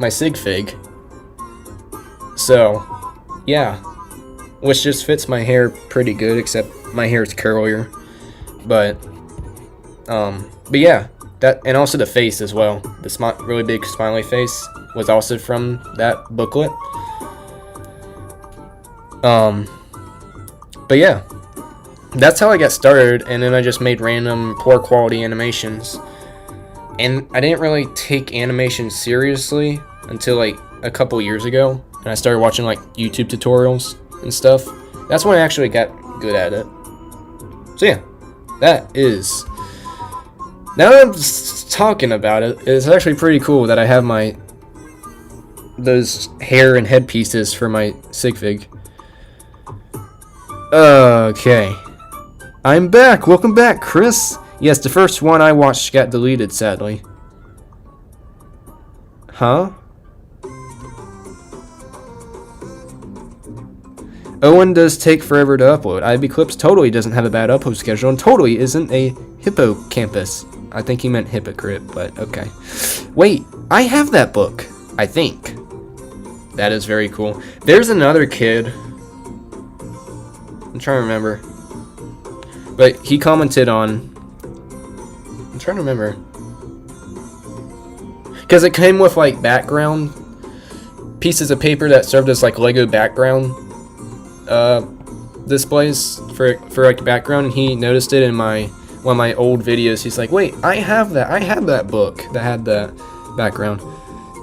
sig fig. So yeah, which just fits my hair pretty good, except my hair is curlier. But yeah, that, and also the face as well. The really big smiley face was also from that booklet. But yeah, that's how I got started, and then I just made random poor quality animations. And I didn't really take animation seriously until like a couple years ago, and I started watching like YouTube tutorials and stuff. That's when I actually got good at it. So yeah, that is, now that I'm just talking about it, it's actually pretty cool that I have those hair and head pieces for my sig fig. Okay, I'm back. Welcome back, Chris. Yes, the first one I watched got deleted, sadly. Huh? Owen does take forever to upload. IB Clips totally doesn't have a bad upload schedule and totally isn't a hippocampus. I think he meant hypocrite, but okay. Wait, I have that book, I think. That is very cool. There's another kid. I'm trying to remember. But he commented on... I'm trying to remember. Because it came with like background pieces of paper that served as like Lego background displays for like background, and he noticed it in one of my old videos. He's like, wait, I have that book that had that background.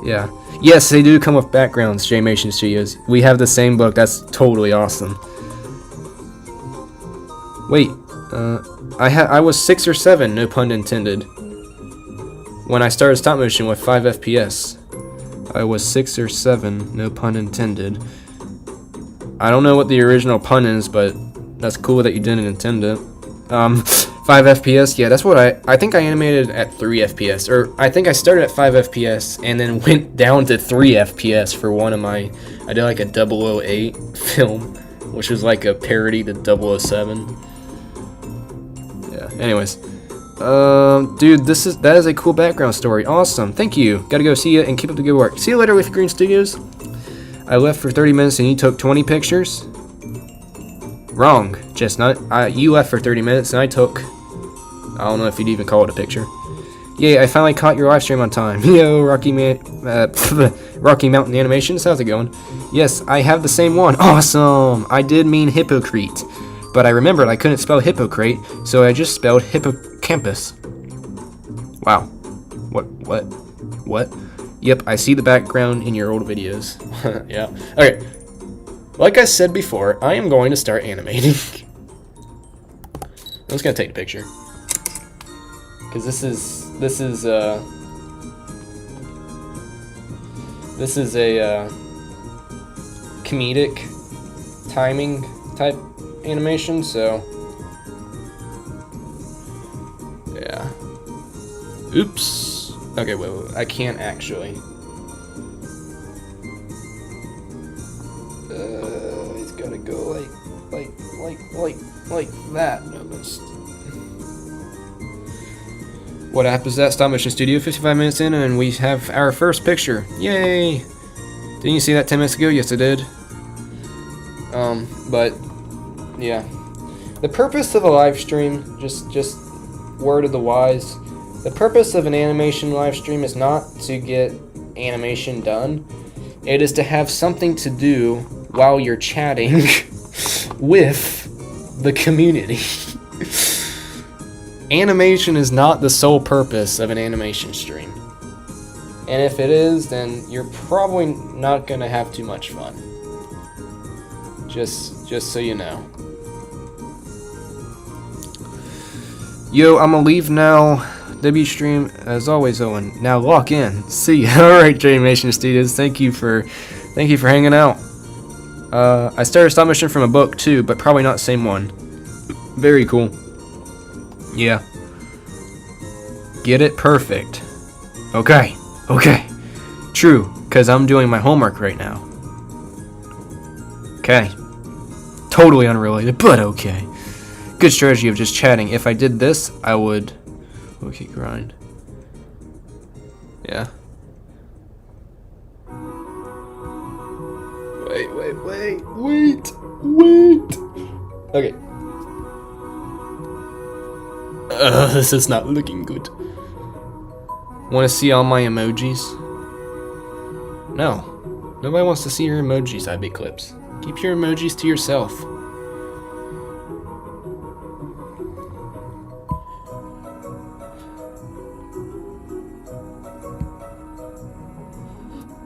Yeah. Yes, they do come with backgrounds, J-Mation Studios. We have the same book. That's totally awesome. Wait, I was 6 or 7, no pun intended, when I started stop motion with 5 FPS. I was 6 or 7, no pun intended. I don't know what the original pun is, but That's cool that you didn't intend it. 5 FPS, yeah, that's what I think I animated at 3 FPS, or I think I started at 5 FPS and then went down to 3 FPS for one of my, I did like a 008 film, which was like a parody to 007. Yeah, anyways. Dude, that is a cool background story. Awesome, thank you. Gotta go, see ya, and keep up the good work. See you later, Leafy Green Studios. I left for 30 minutes and you took 20 pictures? Wrong, Chestnut. You left for 30 minutes and I took, I don't know if you'd even call it a picture. Yay, I finally caught your live stream on time. Yo, Rocky Mountain Animations, how's it going? Yes, I have the same one. Awesome! I did mean hypocrite, but I remembered I couldn't spell hypocrite, so I just spelled hippocampus. Wow. What? Yep, I see the background in your old videos. Yeah. Okay. Like I said before, I am going to start animating. I'm just gonna take a picture. Because this is a comedic timing type animation, so yeah. Oops. Okay, wait, I can't actually. It's gotta go like that almost. What app is that? Stop Motion Studio. 55 minutes in, and we have our first picture. Yay! Didn't you see that 10 minutes ago? Yes, I did. But yeah, the purpose of a live stream, just word of the wise. The purpose of an animation live stream is not to get animation done. It is to have something to do while you're chatting with the community. Animation is not the sole purpose of an animation stream. And if it is, then you're probably not gonna have too much fun. Just so you know. Yo, I'm gonna leave now. W stream, as always, Owen. Now lock in. See ya. Alright, J-Animation Studios. Thank you for hanging out. I started stop motion from a book too, but probably not the same one. Very cool. Yeah. Get it perfect. Okay. True, because I'm doing my homework right now. Okay. Totally unrelated, but okay. Good strategy of just chatting. If I did this, I would... Okay, grind. Yeah. Wait. Okay. This is not looking good. Want to see all my emojis? No. Nobody wants to see your emojis, IB Clips. Keep your emojis to yourself.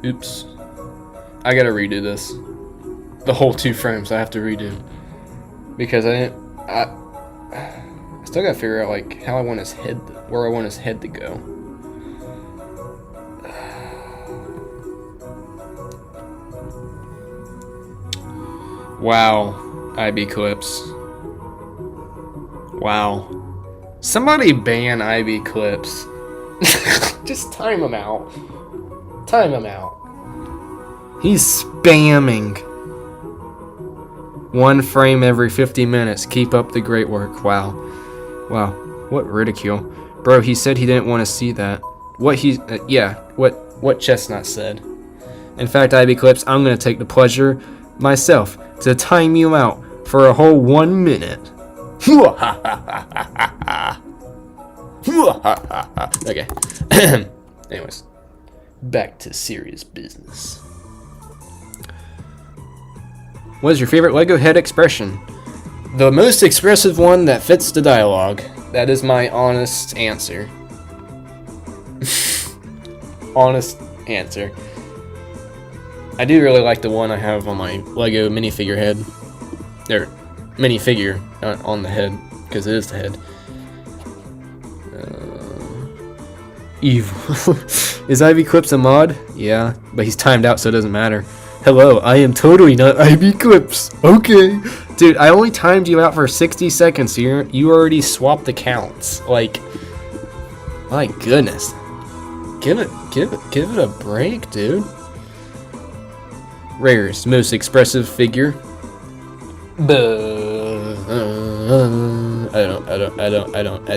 Oops. I gotta redo this. The whole 2 frames I have to redo. Because I still gotta figure out like how I want his head, where I want his head to go. Wow, IB Clips. Wow. Somebody ban IB Clips. Just time him out. Time him out. He's spamming. 1 frame every 50 minutes. Keep up the great work. Wow. What ridicule. Bro, he said he didn't want to see that. What Chestnut said. In fact, IB Clips, I'm going to take the pleasure myself to time you out for a whole 1 minute. Okay. Anyways. Back to serious business. What is your favorite Lego head expression? The most expressive one that fits the dialogue. That is my honest answer. Honest answer. I do really like the one I have on my Lego minifigure head. Or minifigure on the head, because it is the head. Evil. Is Ivy Clips a mod? Yeah, but he's timed out, so it doesn't matter. Hello, I am totally not IB Clips. Okay. Dude, I only timed you out for 60 seconds, so you already swapped the counts. Like, my goodness. Give it a break, dude. Rares, most expressive figure. I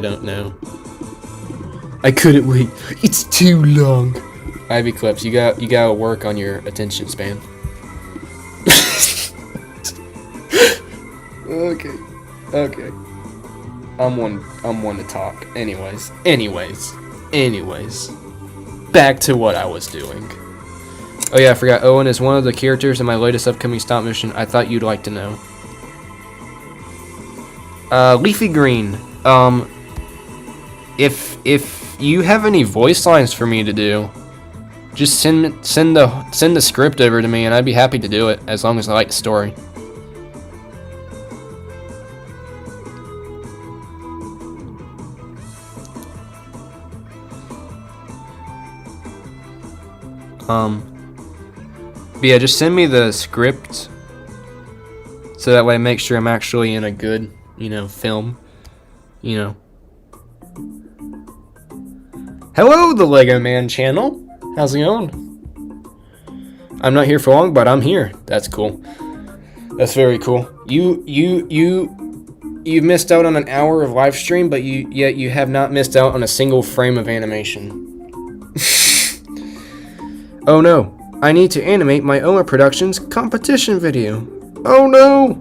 don't know. I couldn't wait. It's too long. Ivy Clips, you gotta work on your attention span. Okay. I'm one to talk. Anyways. Back to what I was doing. Oh yeah, I forgot. Owen is one of the characters in my latest upcoming stop mission. I thought you'd like to know. Leafy Green. If you have any voice lines for me to do, just send the script over to me, and I'd be happy to do it as long as I like the story. But yeah, just send me the script so that way I make sure I'm actually in a good, film, Hello, the Lego Man channel. How's it going? I'm not here for long, but I'm here. That's cool. That's very cool. You missed out on an hour of live stream, but yet you have not missed out on a single frame of animation. Oh no, I need to animate my Oma Productions competition video. Oh no,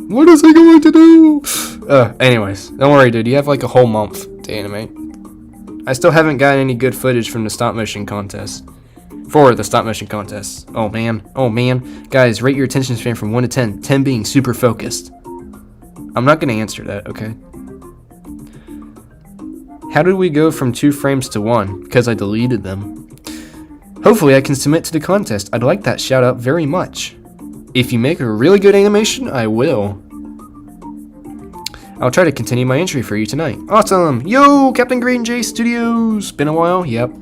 what is he going to do? Anyways, don't worry, dude. You have like a whole month to animate. I still haven't gotten any good footage from the stop motion contest. For the stop motion contest. Oh man. Guys, rate your attention span from 1 to 10. 10 being super focused. I'm not going to answer that, okay? How did we go from 2 frames to 1? Because I deleted them. Hopefully I can submit to the contest. I'd like that shout out very much. If you make a really good animation, I will. I'll try to continue my entry for you tonight. Awesome! Yo, Captain Green J Studios! Been a while? Yep.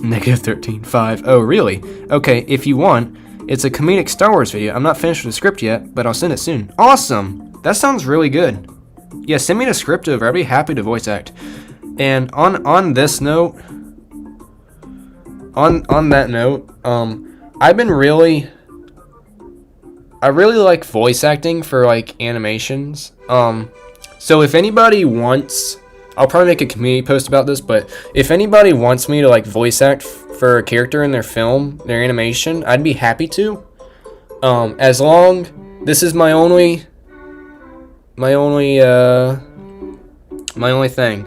Negative 13, 5. Oh, really? Okay, if you want, it's a comedic Star Wars video. I'm not finished with the script yet, but I'll send it soon. Awesome! That sounds really good. Yeah, send me the script over. I'd be happy to voice act. And on this note, on that note, I really like voice acting for like animations. So if anybody wants, I'll probably make a community post about this, but if anybody wants me to like voice act for a character in their film, their animation, I'd be happy to. As long, this is my only thing,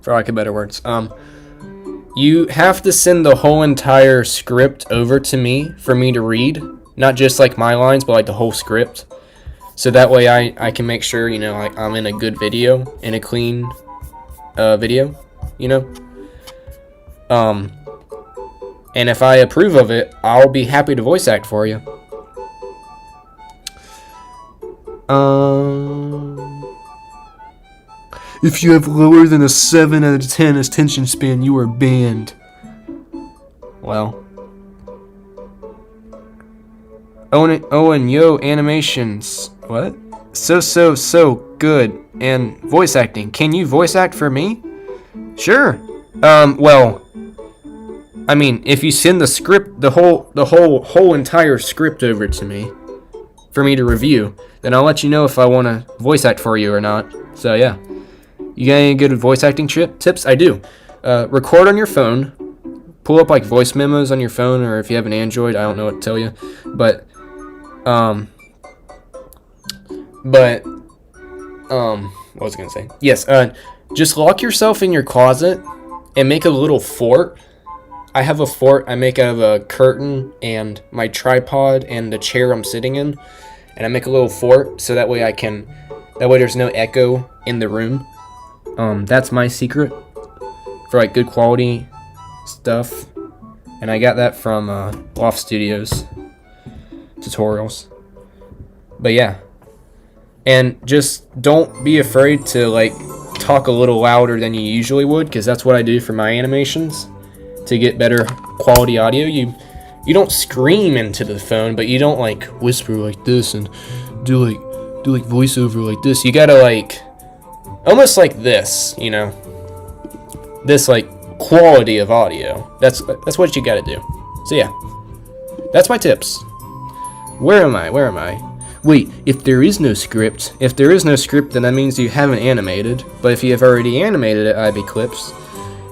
for lack of better words. You have to send the whole entire script over to me for me to read. Not just like my lines, but like the whole script. So that way I can make sure, like I'm in a good video, in a clean video, And if I approve of it, I'll be happy to voice act for you. If you have lower than a 7 out of 10 attention span, you are banned. Well. Owen, yo, animations. What? So good. And voice acting. Can you voice act for me? Sure. Well, I mean, if you send the script, the whole entire script over to me for me to review, then I'll let you know if I want to voice act for you or not. So yeah. You got any good voice acting tips? I do. Record on your phone. Pull up like voice memos on your phone, or if you have an Android, I don't know what to tell you. But what was I gonna say? Yes. Just lock yourself in your closet and make a little fort. I have a fort I make out of a curtain and my tripod and the chair I'm sitting in, and I make a little fort so that way there's no echo in the room. That's my secret for like good quality stuff, and I got that from Loft Studios tutorials. But yeah, and just don't be afraid to like talk a little louder than you usually would, because that's what I do for my animations to get better quality audio. you don't scream into the phone, but you don't like whisper like this and do like voiceover like this. You gotta like almost like this, you know, this like quality of audio. That's what you gotta do. So yeah, that's my tips. Where am I? Wait, if there is no script, then that means you haven't animated. But if you have already animated it, IB Clips,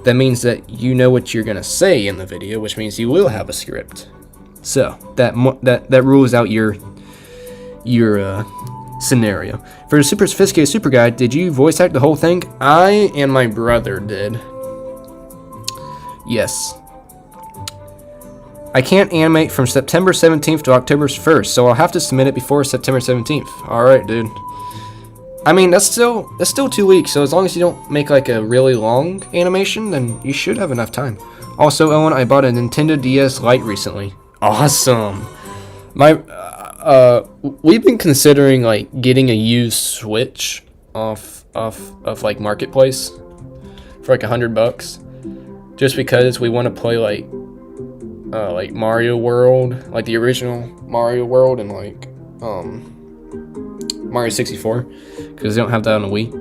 that means that you know what you're gonna say in the video, which means you will have a script. So that rules out your scenario. For the super sophisticated super guy, did you voice act the whole thing? I and my brother did. Yes. I can't animate from September 17th to October 1st, so I'll have to submit it before September 17th. Alright, dude. I mean, that's still 2 weeks, so as long as you don't make like a really long animation, then you should have enough time. Also, Owen, I bought a Nintendo DS Lite recently. Awesome. We've been considering like getting a used Switch off like Marketplace for like $100, just because we want to play like Mario World, like the original Mario World, and like Mario 64, because they don't have that on the Wii.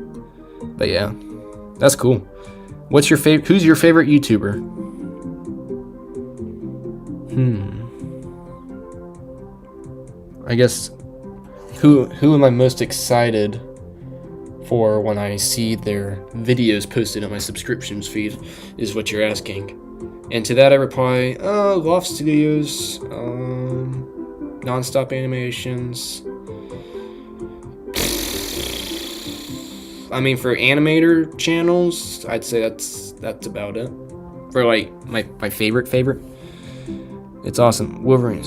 But yeah, that's cool. What's your favorite? Who's your favorite YouTuber? I guess who am I most excited for when I see their videos posted on my subscriptions feed is what you're asking. And to that I reply, Loft Studios, Nonstop Animations. I mean, for animator channels, I'd say that's about it. For like my favorite. It's awesome. Wolverine.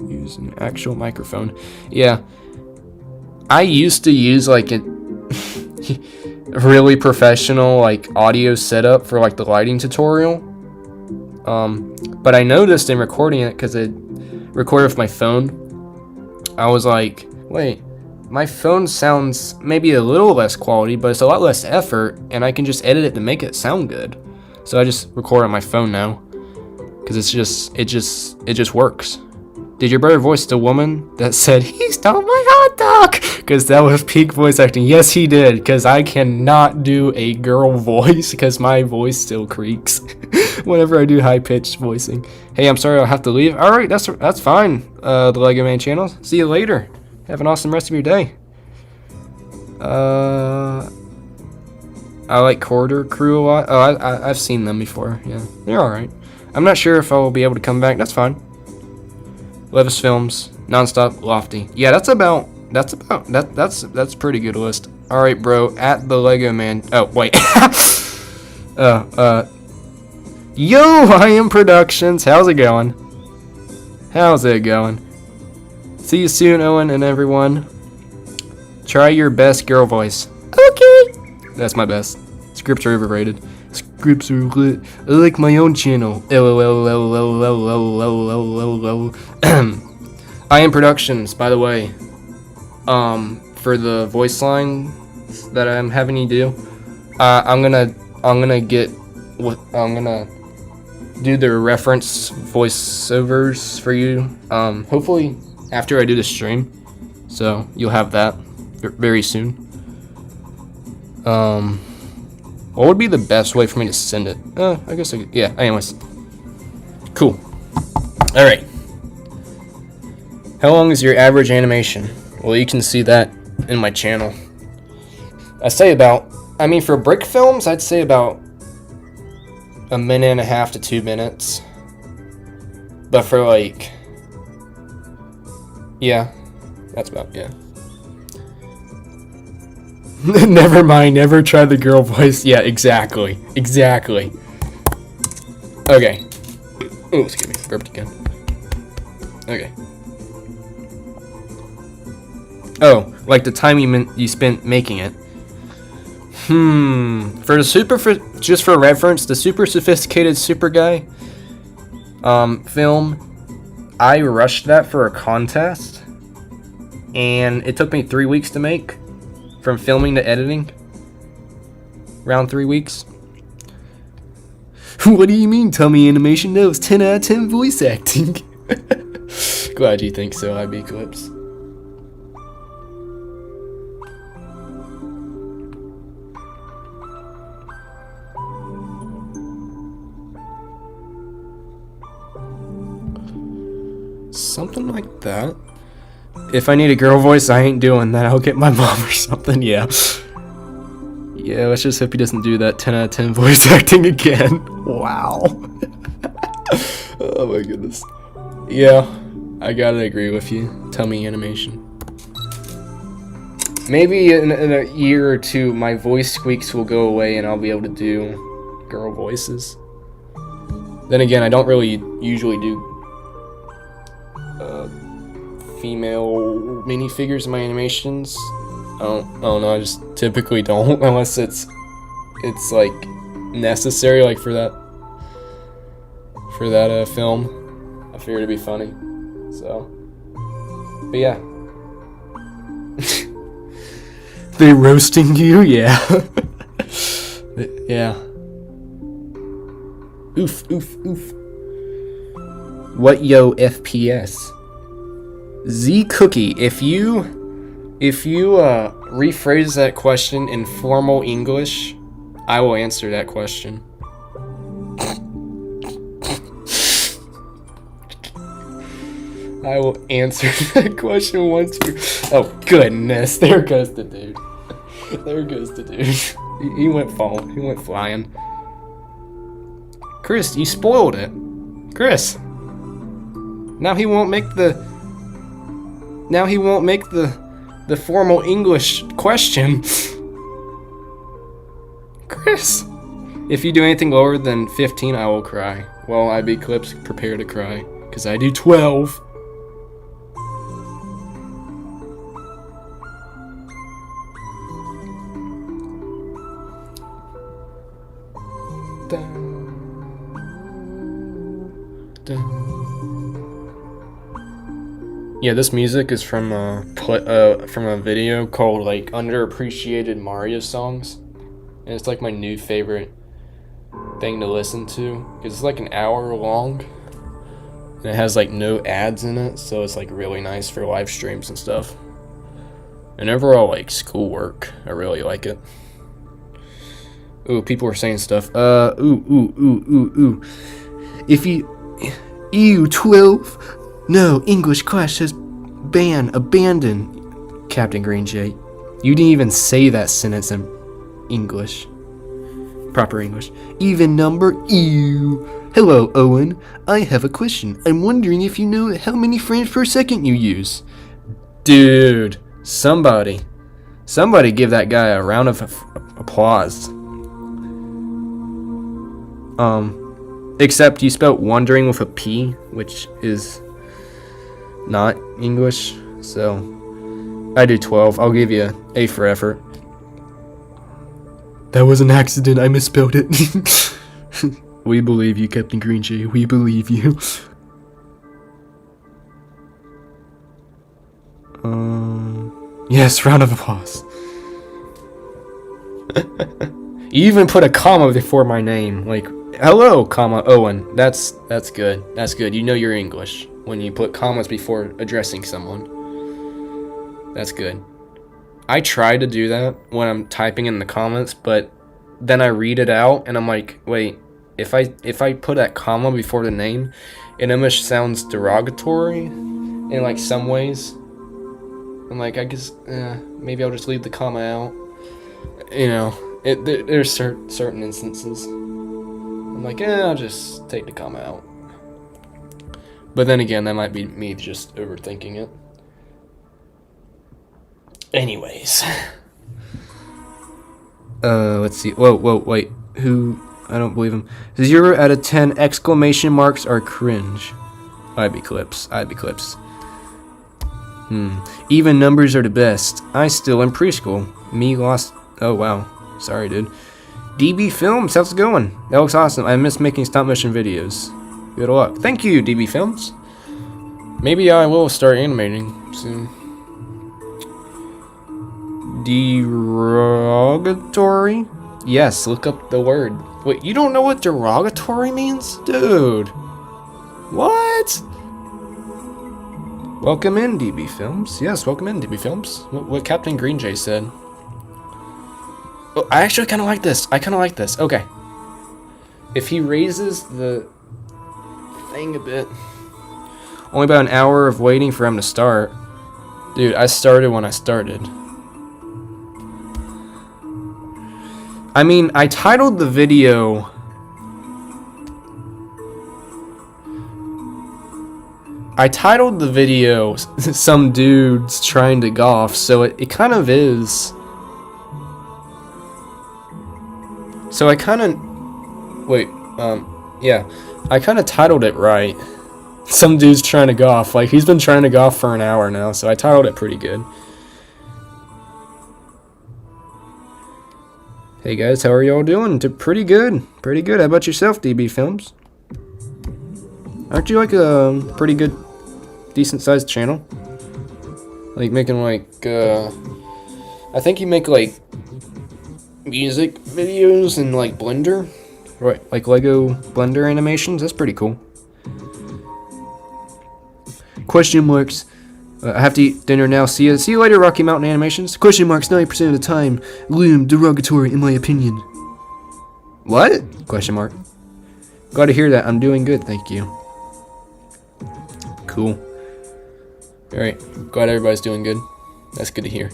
Use an actual microphone. Yeah. I used to use like a really professional like audio setup for like the lighting tutorial. But I noticed in recording it, because I recorded with my phone, I was like, wait, my phone sounds maybe a little less quality, but it's a lot less effort, and I can just edit it to make it sound good. So I just record on my phone now, because it just works. Did your brother voice the woman that said, "He stole my hot dog"? Because that was peak voice acting. Yes, he did, because I cannot do a girl voice, because my voice still creaks whenever I do high-pitched voicing. Hey, I'm sorry, I'll have to leave. Alright, that's fine, the Lego Man channel. See you later. Have an awesome rest of your day. I like Corridor Crew a lot. Oh, I've seen them before. Yeah, they're alright. I'm not sure if I will be able to come back. That's fine. Levis Films, Nonstop, Lofty. Yeah, that's pretty good list. All right, bro. At the Lego Man. Oh wait. Yo, I Am Productions. How's it going? See you soon, Owen and everyone. Try your best girl voice. Okay. That's my best. Scripts are overrated. Scripts are lit. I like my own channel. I Am Productions, by the way. For the voice line that I'm having you do, I'm gonna do the reference voiceovers for you. Hopefully after I do the stream, so you'll have that very soon. What would be the best way for me to send it? I guess yeah, anyways. Cool. Alright. How long is your average animation? Well, you can see that in my channel. For brick films, I'd say about 1.5 minutes to 2 minutes. But for like, yeah, that's about, yeah. Never mind, never try the girl voice. Yeah, exactly. Okay. Oh, excuse me, burped again. Okay. Oh, like the time you spent making it. For the just for reference, the super sophisticated super guy film, I rushed that for a contest, and it took me 3 weeks to make. From filming to editing, around 3 weeks. What do you mean, tummy animation? No, it's 10 out of 10 voice acting. Glad you think so, IB Clips. Something like that. If I need a girl voice, I ain't doing that. I'll get my mom or something, yeah. Yeah, let's just hope he doesn't do that 10 out of 10 voice acting again. Wow. Oh my goodness. Yeah, I gotta agree with you. Tummy animation. Maybe in a year or two, my voice squeaks will go away and I'll be able to do girl voices. Then again, I don't really usually do female minifigures in my animations. Oh no, I just typically don't unless it's like necessary, like for that film. I figured it'd be funny. So, but yeah. They roasting you? Yeah. Yeah. Oof, oof, oof. What yo FPS? Z Cookie, if you rephrase that question in formal English, I will answer that question. I will answer that question once you... Oh goodness, there goes the dude. There goes the dude. He went falling. He went flying. Chris, you spoiled it. Chris. Now he won't make the formal English question. Chris. If you do anything lower than 15, I will cry. Well, IB Clips, prepare to cry. Because I do 12. Yeah, this music is from a video called like Underappreciated Mario Songs, and it's like my new favorite thing to listen to because it's like an hour long, and it has like no ads in it, so it's like really nice for live streams and stuff. And overall, like schoolwork, I really like it. Ooh, people are saying stuff. Ooh. If you... Ew, 12. No, English class says abandon. Captain Green Jay. You didn't even say that sentence in English. Proper English. Even number, ew. Hello, Owen. I have a question. I'm wondering if you know how many frames per second you use. Dude, somebody give that guy a round of applause. Except you spelled wondering with a P, which is not English, so I do 12. I'll give you A for effort. That was an accident, I misspelled it. We believe you, Captain Green Jay, we believe you. Yes, round of applause. You even put a comma before my name, like, hello, comma, Owen. That's good. That's good. You know your English when you put commas before addressing someone. That's good. I try to do that when I'm typing in the comments, but then I read it out and I'm like, wait, if I put that comma before the name, it almost sounds derogatory in like some ways. I'm like, I guess maybe I'll just leave the comma out. You know, there's certain instances. I'm like, I'll just take the comma out. But then again, that might be me just overthinking it. Anyways. Let's see. Whoa, wait. Who? I don't believe him. 0 out of 10 exclamation marks are cringe. IB Clips. Even numbers are the best. I still in preschool. Me lost. Oh, wow. Sorry, dude. DB Films, how's it going? That looks awesome. I miss making stop motion videos. Good luck. Thank you, DB Films. Maybe I will start animating soon. Derogatory? Yes, look up the word. Wait, you don't know what derogatory means? Dude. What? Welcome in, DB Films. Yes, welcome in, DB Films. What Captain Green Jay said. Oh, I actually kind of like this. I kind of like this. Okay. If he raises the thing a bit. Only about an hour of waiting for him to start. Dude, I started when I started. I mean, I titled the video... Some Dudes Trying to Golf, so it kind of is. So I kind of... Wait, yeah. I kind of titled it right. Some Dudes Trying to Golf. Like, he's been trying to golf for an hour now, so I titled it pretty good. Hey guys, how are y'all doing? Pretty good. Pretty good. How about yourself, DB Films? Aren't you like a pretty good, decent sized channel? Like making like, I think you make like music videos in like Blender? Right, like Lego Blender animations? That's pretty cool. Question marks. I have to eat dinner now. See you later, Rocky Mountain Animations. Question marks 90% of the time. Loom derogatory in my opinion. What? Question mark. Glad to hear that. I'm doing good, thank you. Cool. Alright. Glad everybody's doing good. That's good to hear.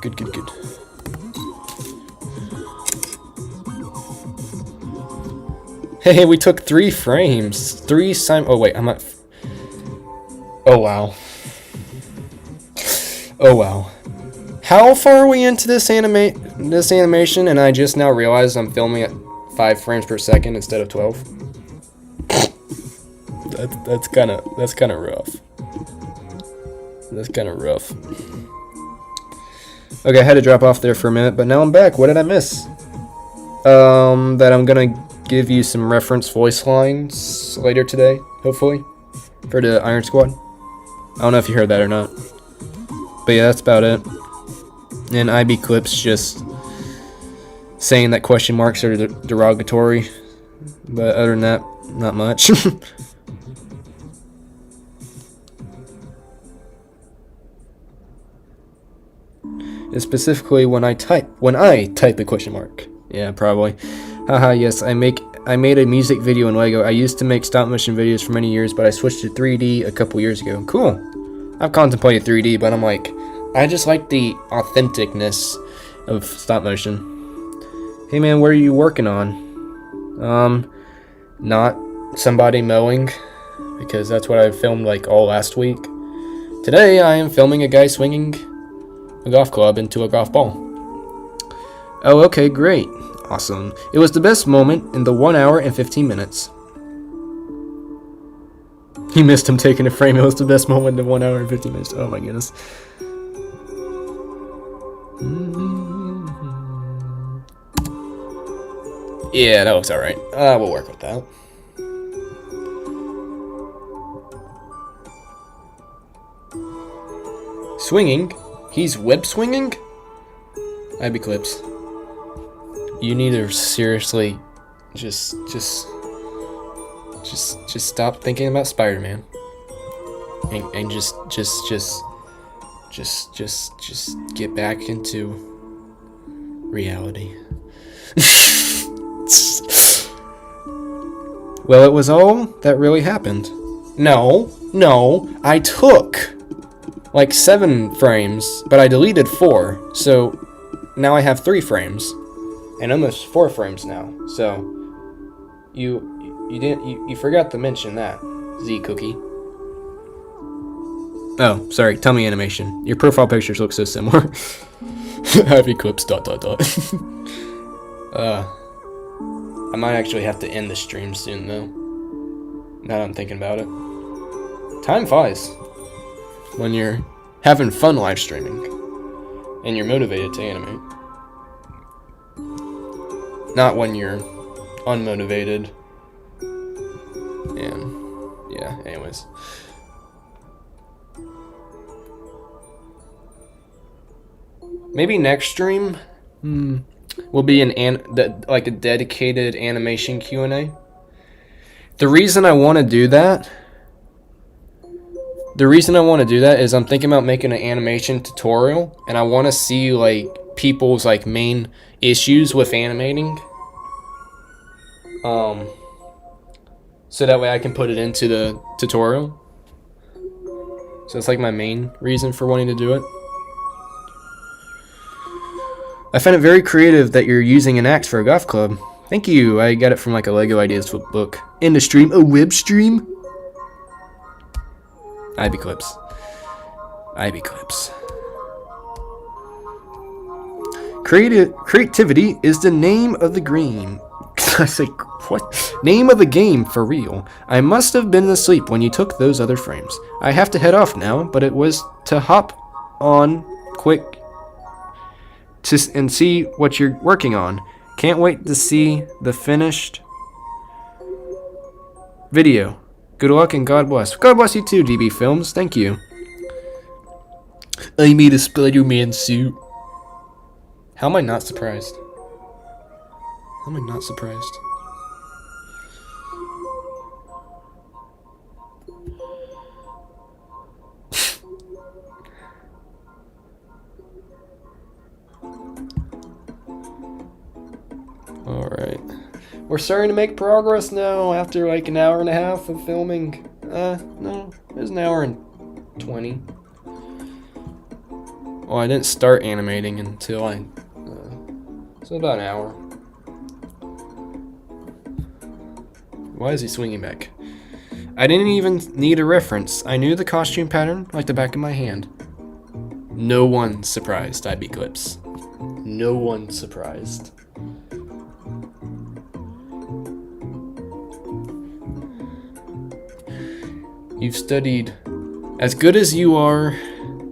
Good, good, good. Hey, we took 3 frames. Oh wait, I'm at... Oh wow. Oh wow. How far are we into this animation and I just now realized I'm filming at 5 frames per second instead of 12? That's kind of rough. That's kind of rough. Okay, I had to drop off there for a minute, but now I'm back. What did I miss? That I'm gonna give you some reference voice lines later today, hopefully, for the Iron Squad. I don't know if you heard that or not. But yeah, that's about it. And IB clips just saying that question marks are derogatory. But other than that, not much. And specifically when I type the question mark. Yeah, probably. Haha, yes, I made a music video in Lego. I used to make stop motion videos for many years, but I switched to 3D a couple years ago. Cool. I've contemplated 3D, but I'm like, I just like the authenticness of stop motion. Hey man, what are you working on? Not somebody mowing, because that's what I filmed like all last week. Today I am filming a guy swinging a golf club into a golf ball. Oh, okay, great. Awesome. It was the best moment in the 1 hour and 15 minutes. He missed him taking a frame. It was the best moment in 1 hour and 15 minutes. Oh my goodness. Yeah, that looks alright. We'll work with that. Swinging? He's web swinging? IB clips. You need to seriously just stop thinking about Spider-Man. And just get back into reality. Well, it was all that really happened. No, I took like 7 frames, but I deleted 4, so now I have 3 frames. And almost 4 frames now. So you forgot to mention that, Z Cookie. Oh, sorry, tummy animation. Your profile pictures look so similar. Happy clips ... I might actually have to end the stream soon though. Now that I'm thinking about it. Time flies when you're having fun live streaming and you're motivated to animate. Not when you're unmotivated. And yeah, anyways. Maybe next stream? will be like a dedicated animation Q&A. The reason I want to do that is I'm thinking about making an animation tutorial, and I want to see like people's like main issues with animating. So that way I can put it into the tutorial. So it's like my main reason for wanting to do it. I find it very creative that you're using an axe for a golf club. Thank you. I got it from like a Lego Ideas book. In the stream, a web stream. Ivy clips. Creativity is the name of the game. I say, what? Name of the game, for real. I must have been asleep when you took those other frames. I have to head off now, but it was to hop on quick and see what you're working on. Can't wait to see the finished video. Good luck and God bless. God bless you too, DB Films. Thank you. I made a Spider-Man suit. How am I not surprised? Alright. We're starting to make progress now after like an hour and a half of filming. No, it was an hour and 20. Well, I didn't start animating until so about an hour. Why is he swinging back? I didn't even need a reference. I knew the costume pattern like the back of my hand. No one surprised, IB Clips. No one surprised. You've studied as good as you are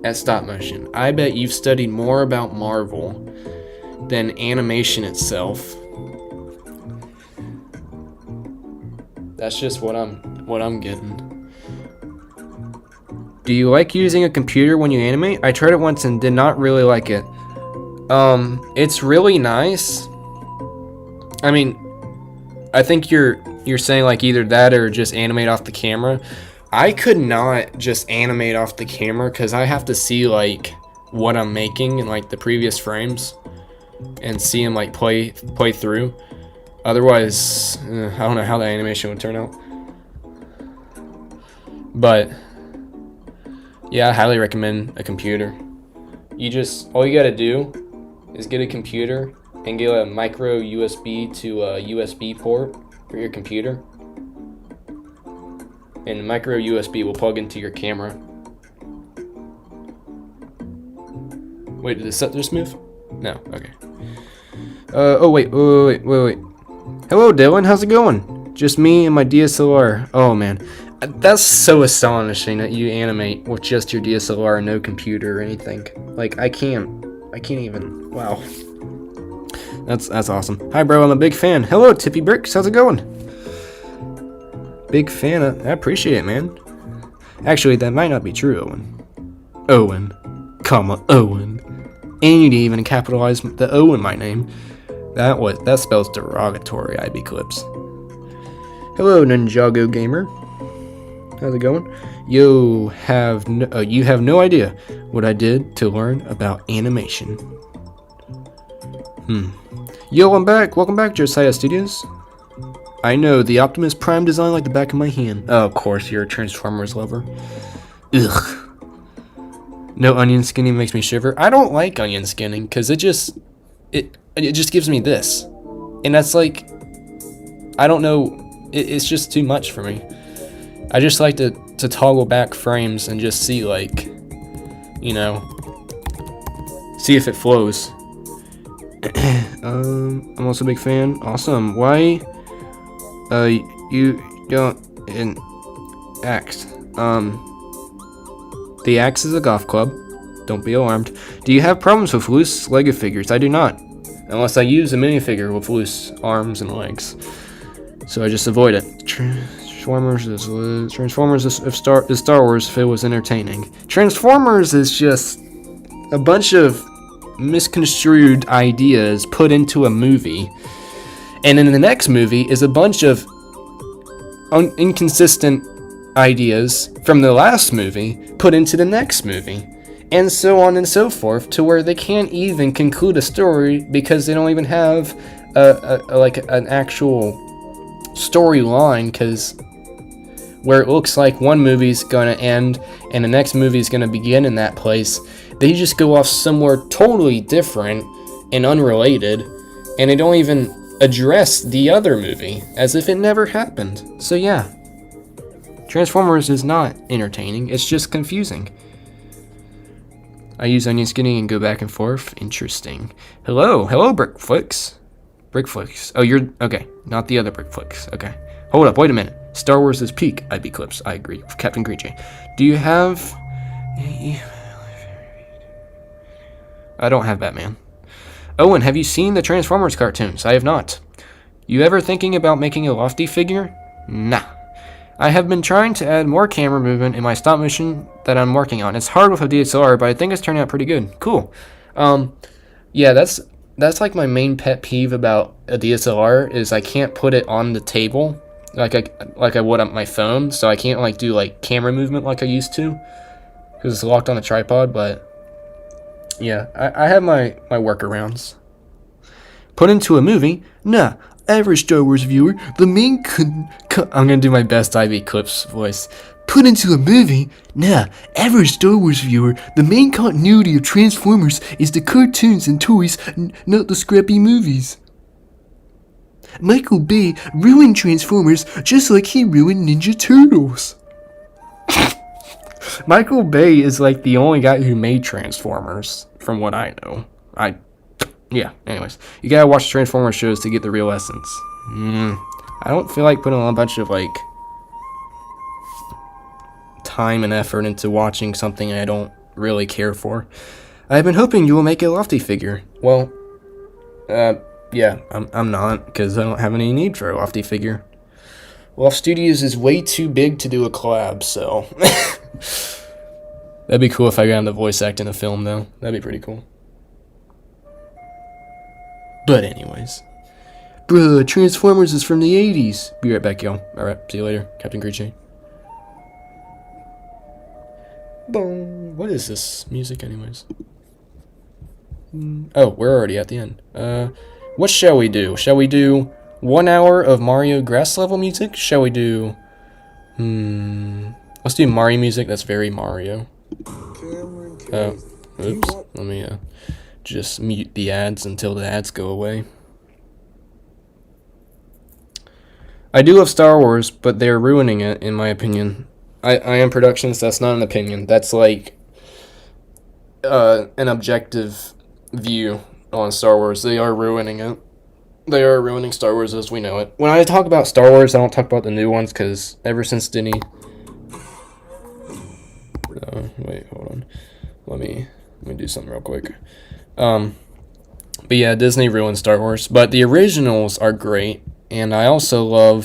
at stop motion. I bet you've studied more about Marvel than animation itself. That's just what I'm getting. Do you like using a computer when you animate? I tried it once and did not really like it. It's really nice. I mean, I think you're saying like either that or just animate off the camera. I could not just animate off the camera because I have to see like what I'm making in like the previous frames and see them like play through. Otherwise, I don't know how the animation would turn out. But yeah, I highly recommend a computer. All you gotta do is get a computer and get a micro USB to a USB port for your computer. And the micro USB will plug into your camera. Wait, did the set just move? No, okay. Oh wait. Hello Dylan, how's it going? Just me and my DSLR. Oh man, that's so astonishing that you animate with just your DSLR and no computer or anything. Like I can't even. Wow. That's awesome. Hi bro, I'm a big fan. Hello Tippy Bricks, how's it going? Big fan. I appreciate it, man. Actually, that might not be true, Owen. Owen. And you didn't even capitalize the O in my name. That spells derogatory, IB Clips. Hello, Ninjago Gamer. How's it going? You have no idea what I did to learn about animation. Yo, I'm back. Welcome back, Josiah Studios. I know, the Optimus Prime design like the back of my hand. Oh, of course, you're a Transformers lover. Ugh. No onion skinning makes me shiver. I don't like onion skinning because it just gives me this. And that's like, I don't know, it's just too much for me. I just like to toggle back frames and just see like, you know, see if it flows. I'm also a big fan. Awesome. Why you don't in axe? The axe is a golf club. Don't be alarmed. Do you have problems with loose Lego figures? I do not. Unless I use a minifigure with loose arms and legs. So I just avoid it. Transformers is Star Wars if it was entertaining. Transformers is just a bunch of misconstrued ideas put into a movie, and in the next movie is a bunch of inconsistent ideas from the last movie put into the next movie, and so on and so forth, to where they can't even conclude a story because they don't even have like an actual storyline, because where it looks like one movie's gonna end and the next movie's gonna begin in that place, they just go off somewhere totally different and unrelated, and they don't even address the other movie as if it never happened. So yeah, Transformers is not entertaining, it's just confusing. I use onion skinning and go back and forth. Interesting. Hello, Brickflix. Brickflix. Oh, you're okay. Not the other Brickflix. Okay. Hold up. Wait a minute. Star Wars is peak. IB Clips. I agree. Captain Green Jay. Do you have? I don't have Batman. Owen, have you seen the Transformers cartoons? I have not. You ever thinking about making a lofty figure? Nah. I have been trying to add more camera movement in my stop motion that I'm working on. It's hard with a DSLR, but I think it's turning out pretty good. Cool. Yeah, that's like my main pet peeve about a DSLR is I can't put it on the table like I would on my phone, so I can't like do like camera movement like I used to because it's locked on a tripod. But yeah, I have my workarounds. Put into a movie? Nah. Average Star Wars viewer, the main I'm gonna do my best IB Clips voice. Put into a movie? Nah, average Star Wars viewer, the main continuity of Transformers is the cartoons and toys, not the scrappy movies. Michael Bay ruined Transformers just like he ruined Ninja Turtles. Michael Bay is like the only guy who made Transformers, from what I know. Yeah, anyways. You gotta watch Transformers shows to get the real essence. I don't feel like putting a bunch of, like, time and effort into watching something I don't really care for. I've been hoping you will make a lofty figure. Well, yeah, I'm not, because I don't have any need for a lofty figure. Loft Studios is way too big to do a collab, so... That'd be cool if I got into voice act in a film, though. That'd be pretty cool. But anyways. Bruh, Transformers is from the 80s. Be right back, y'all. Alright, see you later. Captain Green. Boom. What is this music, anyways? Oh, we're already at the end. What shall we do? Shall we do 1 hour of Mario grass level music? Shall we do... Let's do Mario music. That's very Mario. Oops. Let me, just mute the ads until the ads go away. I do love Star Wars, but they're ruining it, in my opinion. I Am Productions, that's not an opinion. That's like an objective view on Star Wars. They are ruining it. They are ruining Star Wars as we know it. When I talk about Star Wars, I don't talk about the new ones, because ever since Disney... wait, hold on. Let me do something real quick. But yeah, Disney ruined Star Wars, but the originals are great, and I also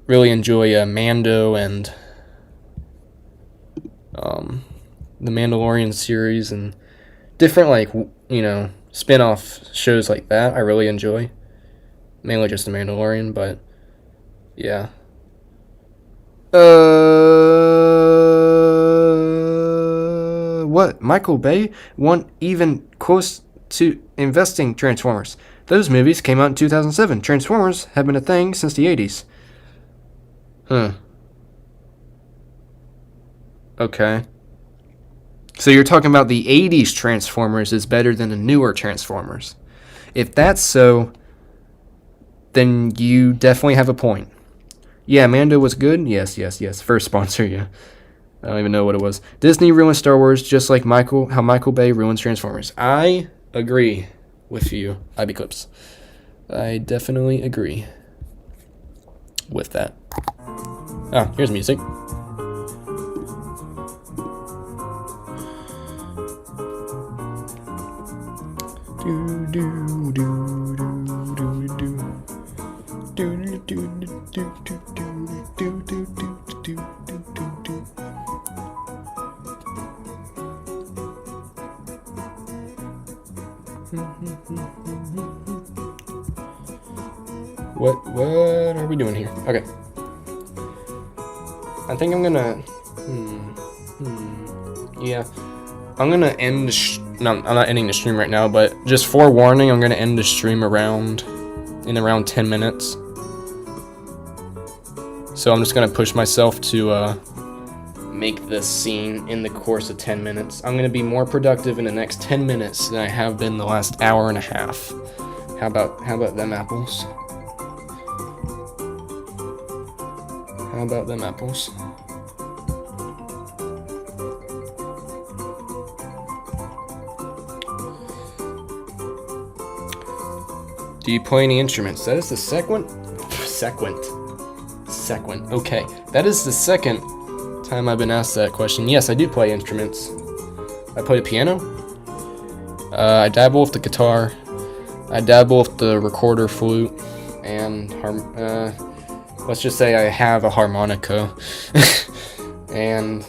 really enjoy Mando and the Mandalorian series and different, like, spin-off shows like that. I really enjoy, mainly just the Mandalorian, but yeah. What? Michael Bay won't even close to investing Transformers. Those movies came out in 2007. Transformers have been a thing since the 80s. Okay. So you're talking about the 80s Transformers is better than the newer Transformers. If that's so, then you definitely have a point. Yeah, Mando was good? Yes. First sponsor, yeah. I don't even know what it was. Disney ruined Star Wars just like how Michael Bay ruins Transformers. I agree with you, IB Clips. I definitely agree with that. Ah, here's music. What are we doing here? Okay. I think I'm gonna... Yeah. I'm gonna end no, I'm not ending the stream right now, but just forewarning, I'm gonna end the stream in around 10 minutes. So I'm just gonna push myself to make this scene in the course of 10 minutes. I'm gonna be more productive in the next 10 minutes than I have been the last hour and a half. How about them apples? How about them apples? Do you play any instruments? That is the sequent. Okay, that is the second time I've been asked that question. Yes, I do play instruments. I play the piano. I dabble with the guitar. I dabble with the recorder flute, and let's just say I have a harmonica. And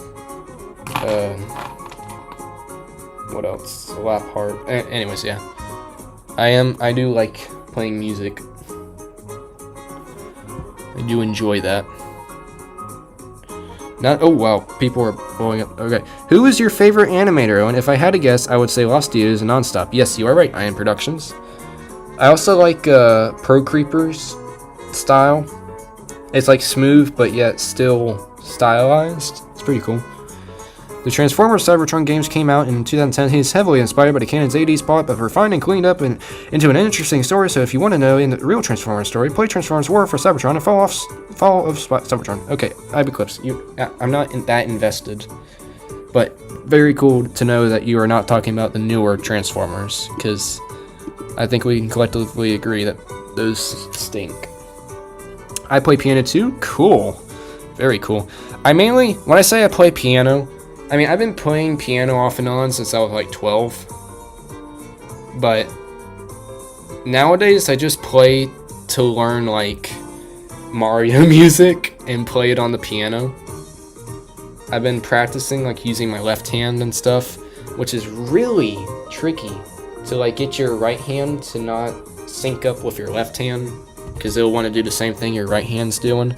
what else? A lap harp. Anyways, yeah. I do like playing music. I do enjoy that. Oh wow, people are blowing up. Okay, who is your favorite animator? And if I had to guess, I would say Lost Diaz and Nonstop. Yes, you are right. Iron Productions. I also like Pro Creepers style. It's like smooth, but yet still stylized. It's pretty cool. The Transformers Cybertron games came out in 2010. He is heavily inspired by the canon's 80s plot, but refined and cleaned up into an interesting story. So if you want to know in the real Transformers story, play Transformers War for Cybertron and Fall of Cybertron. Okay, Ibeclips, I'm not that invested, but very cool to know that you are not talking about the newer Transformers, because I think we can collectively agree that those stink. I play piano too? Cool. Very cool. When I say I play piano, I mean, I've been playing piano off and on since I was like 12, but nowadays I just play to learn like Mario music and play it on the piano. I've been practicing like using my left hand and stuff, which is really tricky to like get your right hand to not sync up with your left hand, because it'll want to do the same thing your right hand's doing.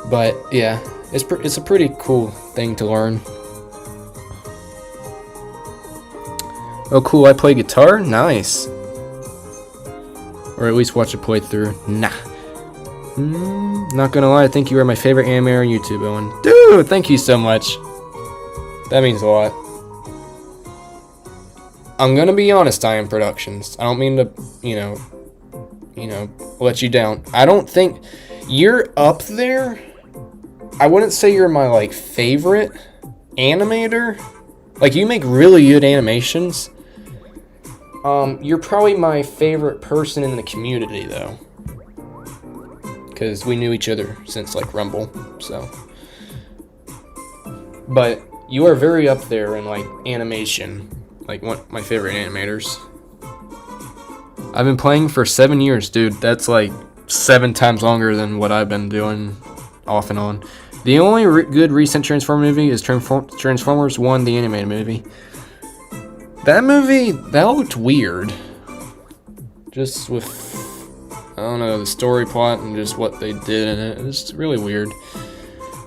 But yeah, it's a pretty cool thing to learn. Oh cool, I play guitar? Nice. Or at least watch a playthrough. Nah. Not gonna lie, I think you are my favorite animator on YouTube, Owen. Dude, thank you so much. That means a lot. I'm gonna be honest, Iron Productions. I don't mean to, let you down. I don't think you're up there. I wouldn't say you're my like favorite animator. Like, you make really good animations. You're probably my favorite person in the community though, because we knew each other since like Rumble. So, but you are very up there in like animation, like one of my favorite animators. I've been playing for 7 years, dude. That's like 7 times longer than what I've been doing off and on. The only good recent Transformers movie is Transformers 1, the animated movie. That movie, that looked weird. Just with, I don't know, the story plot and just what they did in it. It's really weird.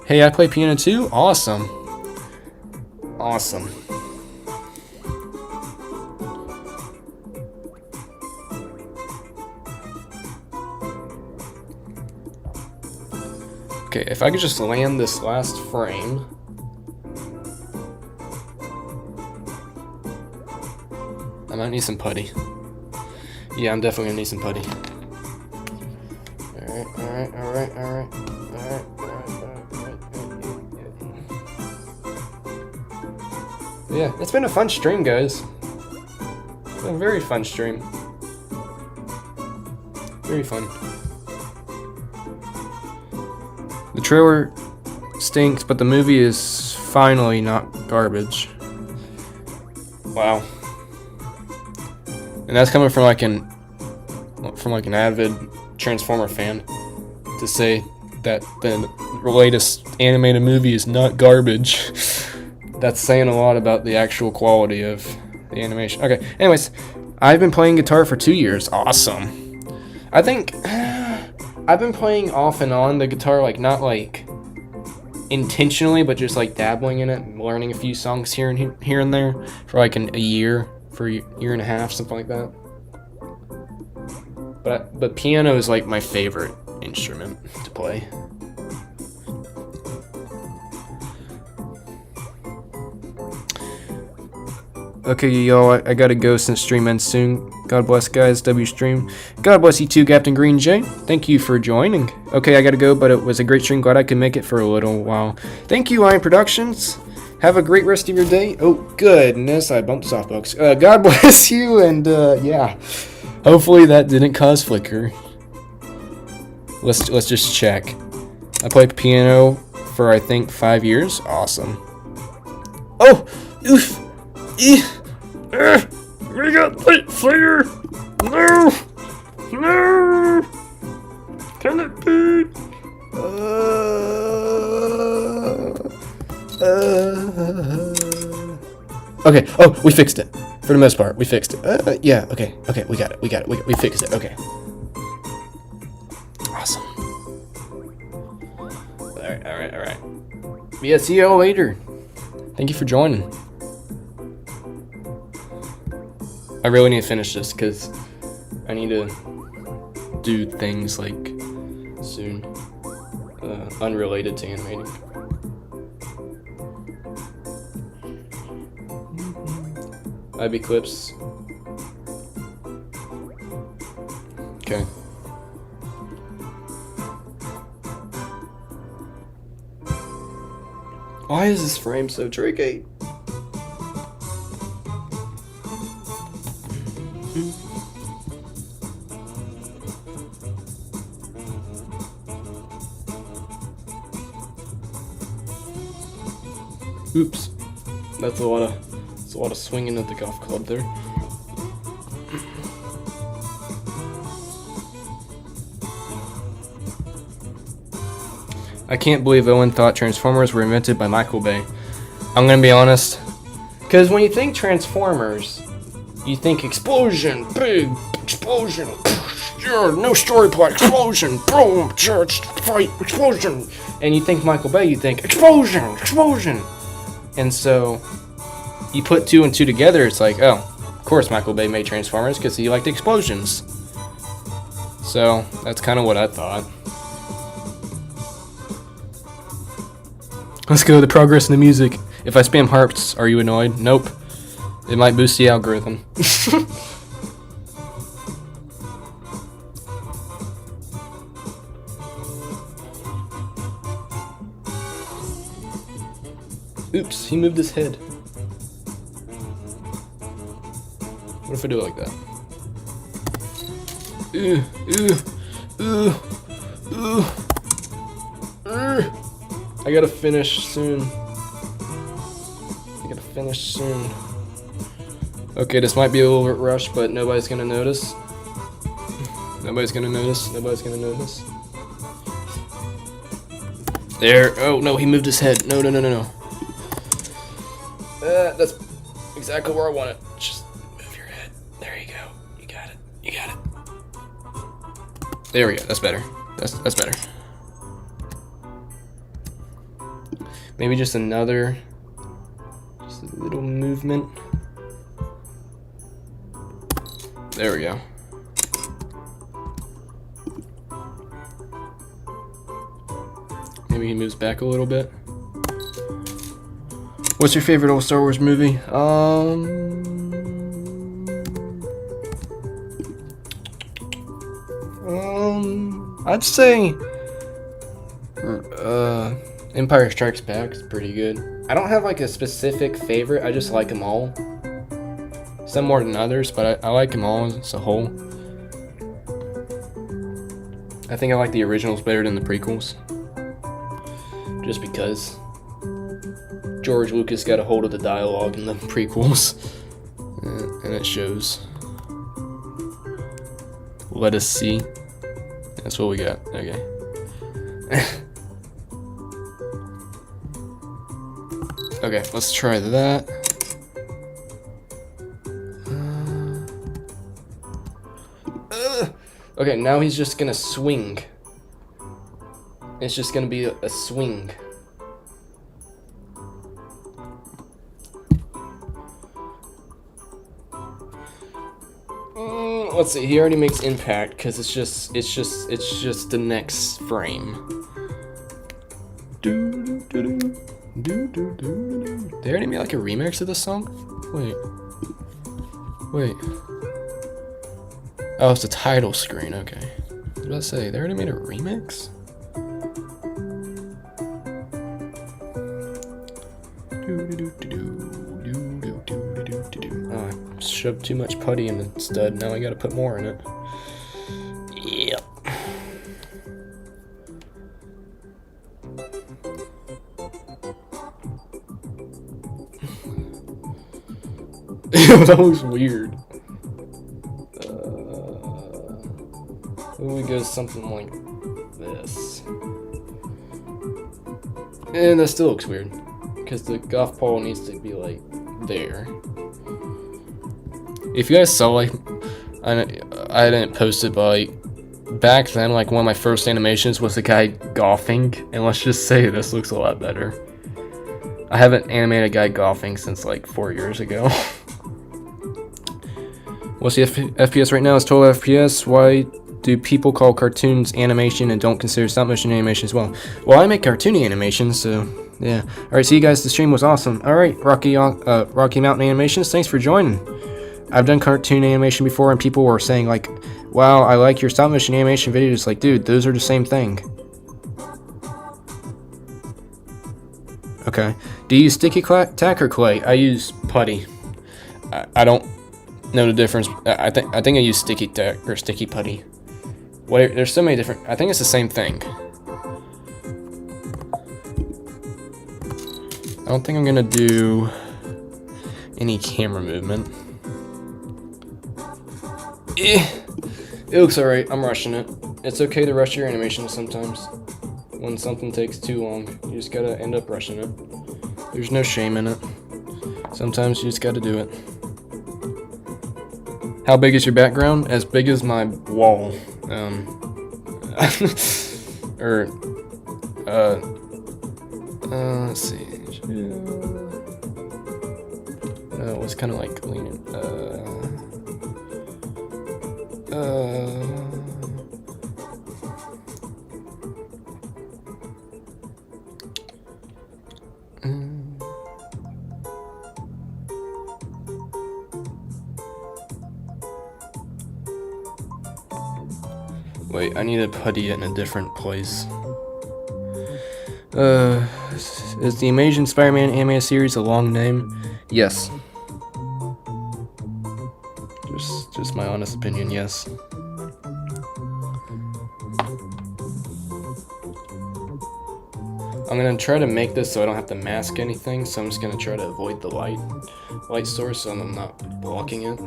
Hey, I play piano too? Awesome. Awesome. Okay, if I could just land this last frame. I might need some putty. Yeah, I'm definitely gonna need some putty. Alright. Yeah, it's been a fun stream, guys. It's been a very fun stream. Very fun. The trailer stinks, but the movie is finally not garbage. Wow. And that's coming from like an avid Transformer fan to say that the latest animated movie is not garbage. That's saying a lot about the actual quality of The animation. Okay. Anyways, I've been playing guitar for 2 years. Awesome. I think I've been playing off and on the guitar, like not like intentionally, but just like dabbling in it, learning a few songs here and there for like a year, for a year and a half, something like that. But piano is like my favorite instrument to play. Okay, y'all, I gotta go since stream ends soon. God bless, guys. W stream. God bless you too, Captain Green J. Thank you for joining. Okay, I gotta go, but it was a great stream. Glad I could make it for a little while. Thank you, Lion Productions. Have a great rest of your day. Oh, goodness, I bumped the softbox. God bless you, and yeah. Hopefully that didn't cause flicker. Let's just check. I played piano for, I think, 5 years. Awesome. Oh! Oof! We got light flare! No! No! Can it be? Okay. Oh, we fixed it. For the most part, we fixed it. Yeah. Okay. Okay. We got it. We fixed it. Okay. Awesome. All right. Yeah. See y'all later. Thank you for joining. I really need to finish this because I need to do things like soon, unrelated to animating. IB clips. Okay. Why is this frame so tricky? Oops, that's a lot of swinging at the golf club there. I can't believe Owen thought Transformers were invented by Michael Bay. I'm gonna be honest, because when you think Transformers, you think explosion, big explosion, no story plot, explosion, boom, church, fight, explosion. And you think Michael Bay, you think explosion. And so you put 2 and 2 together, it's like, oh, of course Michael Bay made Transformers because he liked explosions. So that's kind of what I thought. Let's go to the progress in the music. If I spam hearts, are you annoyed? Nope. It might boost the algorithm. Oops, he moved his head. What if I do it like that? I gotta finish soon. Okay, this might be a little bit rushed, but nobody's gonna notice. Nobody's gonna notice. There. Oh no, he moved his head. No. That's exactly where I want it. Just move your head. There you go. You got it. There we go. That's better. That's better. Maybe just a little movement. There we go. Maybe he moves back a little bit. What's your favorite old Star Wars movie? I'd say Empire Strikes Back is pretty good. I don't have like a specific favorite. I just like them all. Some more than others, but I like them all as a whole. I think I like the originals better than the prequels. Just because George Lucas got a hold of the dialogue in the prequels. And it shows. Let us see. That's what we got. Okay. Okay, let's try that. Okay, now he's just gonna swing. It's just gonna be a swing. Let's see. He already makes impact because it's just the next frame. They already made like a remix of this song? Wait. Oh, it's the title screen. Okay. What did I say? They already made a remix? Oh, I shoved too much putty in the stud. Now I gotta put more in it. Yep. That was weird. We go something like this. And that still looks weird. Because the golf ball needs to be like there. If you guys saw, like, I didn't post it, but like back then, like one of my first animations was the guy golfing, and let's just say this looks a lot better. I haven't animated a guy golfing since like 4 years ago. What's the FPS right now? It's total FPS. Why do people call cartoons animation and don't consider stop motion animation as well? Well, I make cartoony animations, so yeah. All right, see you guys. The stream was awesome. All right, Rocky Mountain Animations. Thanks for joining. I've done cartoon animation before, and people were saying like, "Wow, I like your stop motion animation videos." Like, dude, those are the same thing. Okay. Do you use sticky tack or clay? I use putty. I don't know the difference. I think I use sticky tack or sticky putty. There's so many different. I think it's the same thing. I don't think I'm gonna do any camera movement. It looks alright. I'm rushing it. It's okay to rush your animations sometimes. When something takes too long, you just gotta end up rushing it. There's no shame in it. Sometimes you just gotta do it. How big is your background? As big as my wall. Let's see. It was kind of like leaning. Wait, I need to putty it in a different place. Is the Amazing Spider-Man anime series a long name? Yes. Just my honest opinion, yes. I'm gonna try to make this so I don't have to mask anything, so I'm just gonna try to avoid the light source so I'm not blocking it.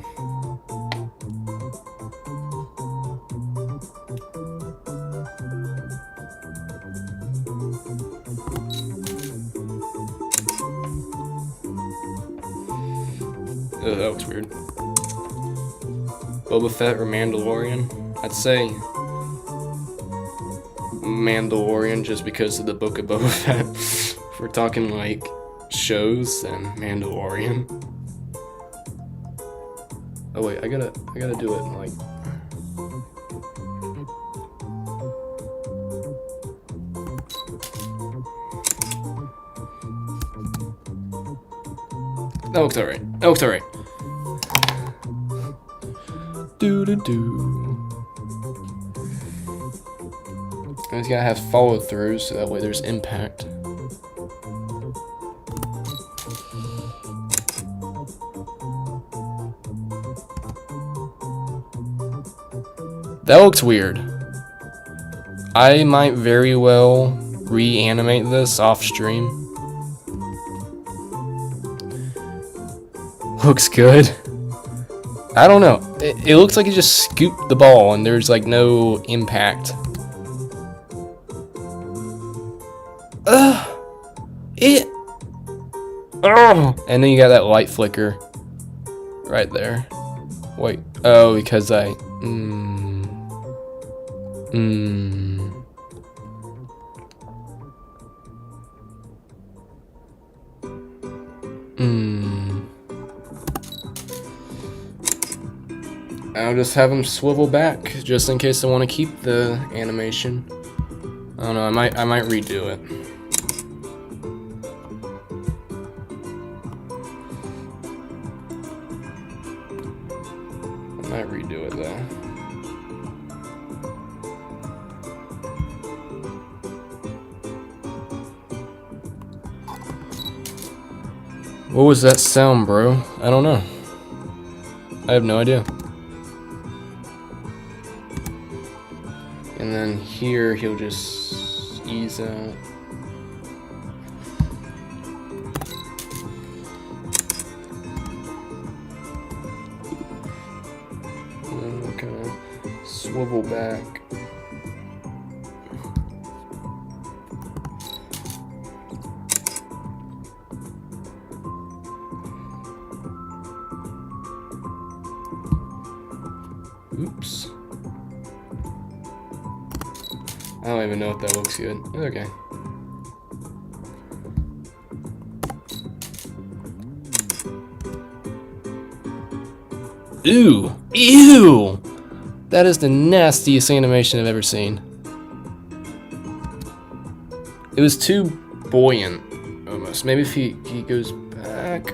Oh, that looks weird. Boba Fett or Mandalorian? I'd say Mandalorian just because of the Book of Boba Fett. If we're talking like shows, then Mandalorian. Oh wait, I gotta do it like. That looks alright. That looks alright. I just gotta have follow throughs so that way there's impact. That looks weird. I might very well reanimate this off stream. Looks good. I don't know. It looks like he just scooped the ball and there's like no impact. And then you got that light flicker right there. Wait. Oh, because I'll just have him swivel back, just in case I want to keep the animation. I don't know, I might redo it. I might redo it though. What was that sound, bro? I don't know. I have no idea. And then here, he'll just ease out. And then kind of swivel back. Oops. I don't even know if that looks good. Okay. Ew! Ew! That is the nastiest animation I've ever seen. It was too buoyant, almost. Maybe if he goes back.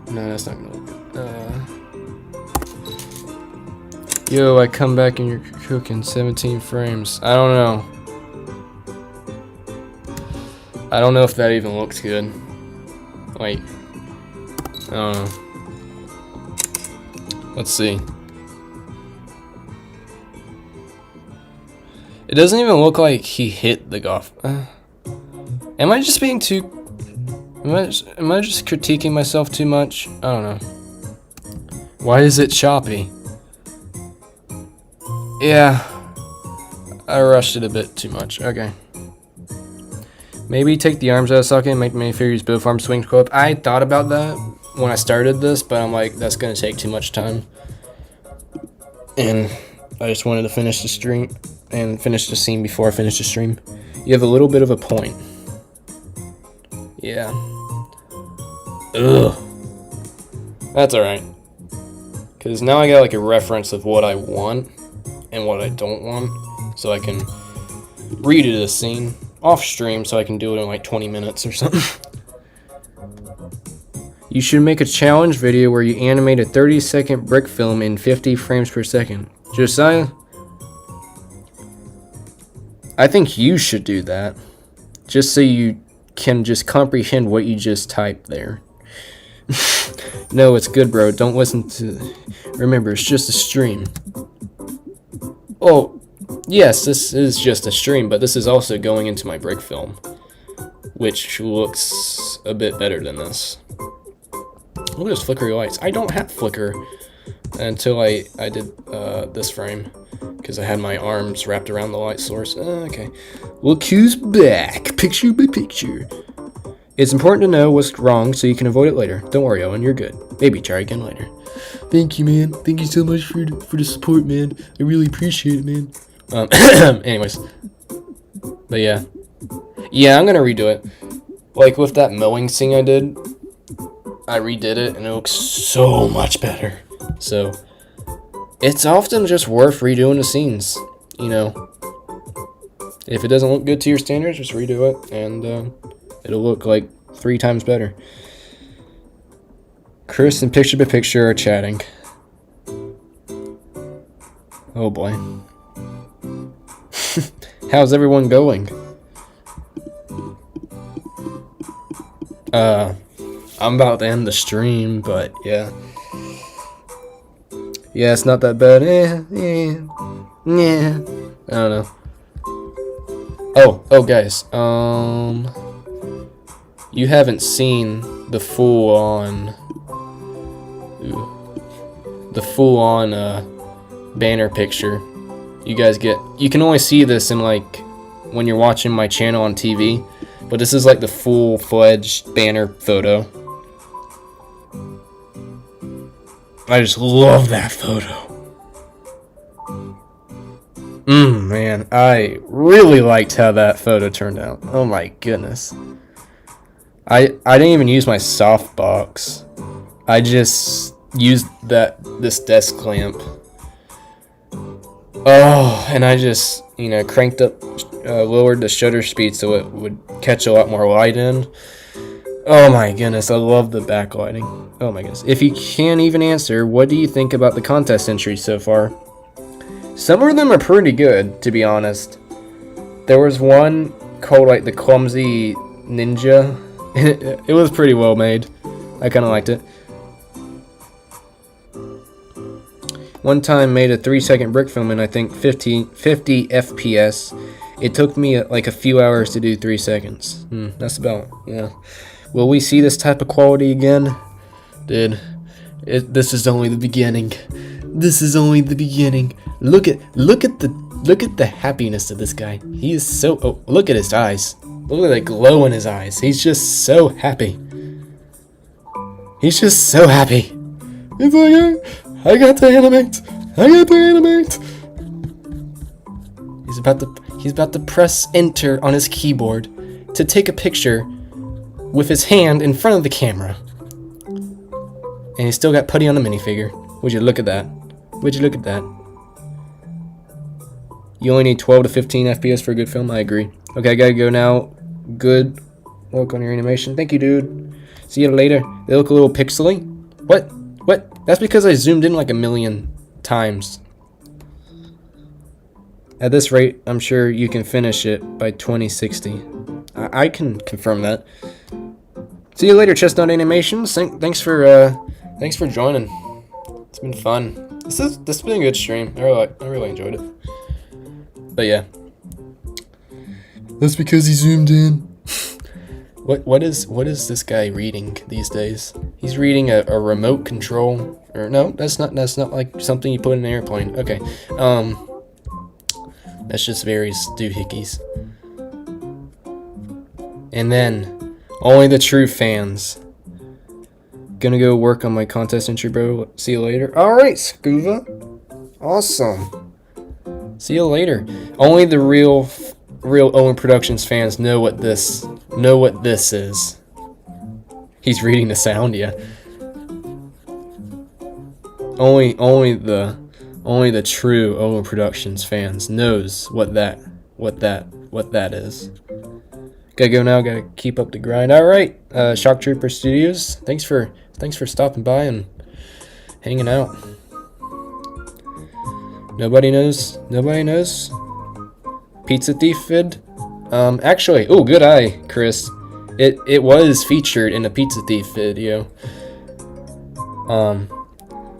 No, that's not gonna look good. Yo, I come back and you're cooking 17 frames. I don't know. I don't know if that even looks good. Wait. I don't know. Let's see. It doesn't even look like he hit the golf. Am I just being too... Am I just critiquing myself too much? I don't know. Why is it choppy? Yeah, I rushed it a bit too much. Okay. Maybe take the arms out of the socket and make minifigures both arm swings go up. I thought about that when I started this, but I'm like, that's gonna take too much time. And I just wanted to finish the stream and finish the scene before I finish the stream. You have a little bit of a point. Yeah. Ugh. That's alright. Because now I got like a reference of what I want and what I don't want, so I can redo the scene off stream, so I can do it in like 20 minutes or something. You should make a challenge video where you animate a 30-second brick film in 50 frames per second. Josiah, I think you should do that, just so you can just comprehend what you just typed there. No, it's good, bro. Don't listen to... Remember, it's just a stream. Oh, yes, this is just a stream, but this is also going into my brick film, which looks a bit better than this. Look at those flickery lights. I don't have flicker until I did this frame, because I had my arms wrapped around the light source. Okay. Look who's back. Picture by picture. It's important to know what's wrong so you can avoid it later. Don't worry, Owen, you're good. Maybe try again later. Thank you, man. Thank you so much for the support, man. I really appreciate it, man. Anyways. But yeah. Yeah, I'm gonna redo it. Like with that mowing scene I did, I redid it and it looks so much better. So, it's often just worth redoing the scenes, you know. If it doesn't look good to your standards, just redo it and it'll look like 3 times better. Chris and Picture by Picture are chatting. Oh boy. How's everyone going? I'm about to end the stream, but yeah. Yeah, it's not that bad. Yeah. I don't know. Oh guys. You haven't seen the full-on banner picture. You can only see this in like when you're watching my channel on TV, but this is like the full-fledged banner photo. I just love that photo. man, I really liked how that photo turned out. Oh my goodness. I didn't even use my softbox. I just used this desk clamp. Oh, and I just, you know, cranked up, lowered the shutter speed so it would catch a lot more light in. Oh my goodness, I love the backlighting. Oh my goodness. If you can't even answer, what do you think about the contest entries so far? Some of them are pretty good, to be honest. There was one called like the Clumsy Ninja. It was pretty well made. I kind of liked it. One time made a 3-second brick film in I think 50 FPS. It took me like a few hours to do 3 seconds. That's about, yeah. Will we see this type of quality again? Dude, this is only the beginning. This is only the beginning. Look at the happiness of this guy. He is so, oh, look at his eyes. Look at the glow in his eyes. He's just so happy. He's just so happy. He's like, I got to animate. I got to animate. He's about to press enter on his keyboard to take a picture with his hand in front of the camera. And he's still got putty on the minifigure. Would you look at that? Would you look at that? You only need 12 to 15 FPS for a good film. I agree. Okay, I gotta go now. Good work on your animation. Thank you, dude. See you later. They look a little pixely. What? That's because I zoomed in like a million times. At this rate, I'm sure you can finish it by 2060. I can confirm that. See you later, Chestnut Animations. Thanks for joining. It's been fun. This has been a good stream. I really enjoyed it. But yeah, that's because he zoomed in. What is this guy reading these days? He's reading a remote control. Or no, that's not like something you put in an airplane. Okay, that's just various doohickeys. And then only the true fans. Gonna go work on my contest entry, bro. See you later. All right, Scuba. Awesome. See you later. Only the real Owen Productions fans know what this is. He's reading the sound, yeah. Only the true Owen Productions fans knows what that is. Gotta go now. Gotta keep up the grind. All right, Shock Trooper Studios. Thanks for stopping by and hanging out. Nobody knows. Pizza Thief vid. Actually, oh, good eye, Chris. It was featured in a Pizza Thief video.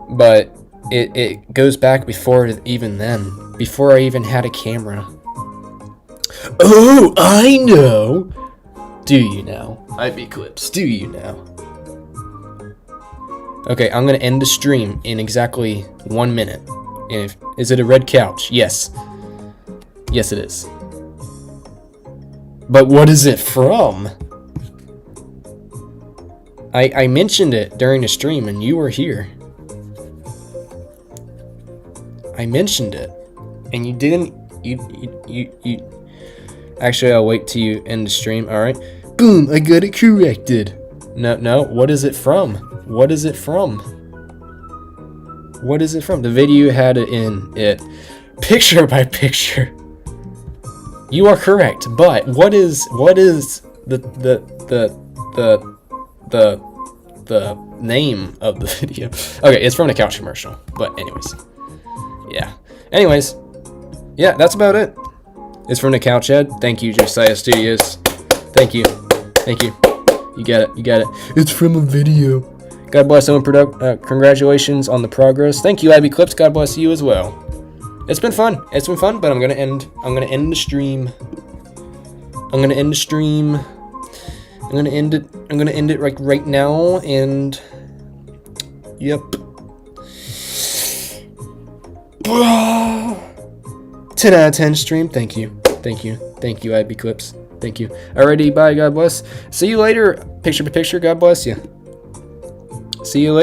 But it goes back before even then. Before I even had a camera. Oh, I know. Do you now? IB Clips. Do you now? Okay, I'm gonna end the stream in exactly 1 minute. And is it a red couch? Yes. Yes, it is. But what is it from? I mentioned it during the stream and you were here. I mentioned it and you didn't. You. Actually, I'll wait till you end the stream. All right. Boom! I got it corrected. No. What is it from? What is it from? What is it from? The video had it in it, picture by picture. You are correct, but what is the name of the video? Okay, it's from the couch commercial. But anyways, yeah, that's about it. It's from the couch head. Thank you, Josiah Studios. Thank you. You got it. It's from a video. God bless Owen congratulations on the progress. Thank you, IB Clips. God bless you as well. It's been fun, but I'm gonna end the stream. I'm gonna end it right now, and yep. 10 out of 10 stream. Thank you, IB Clips. Thank you. Alrighty, bye. God bless. See you later. Picture to picture. God bless you. See you later.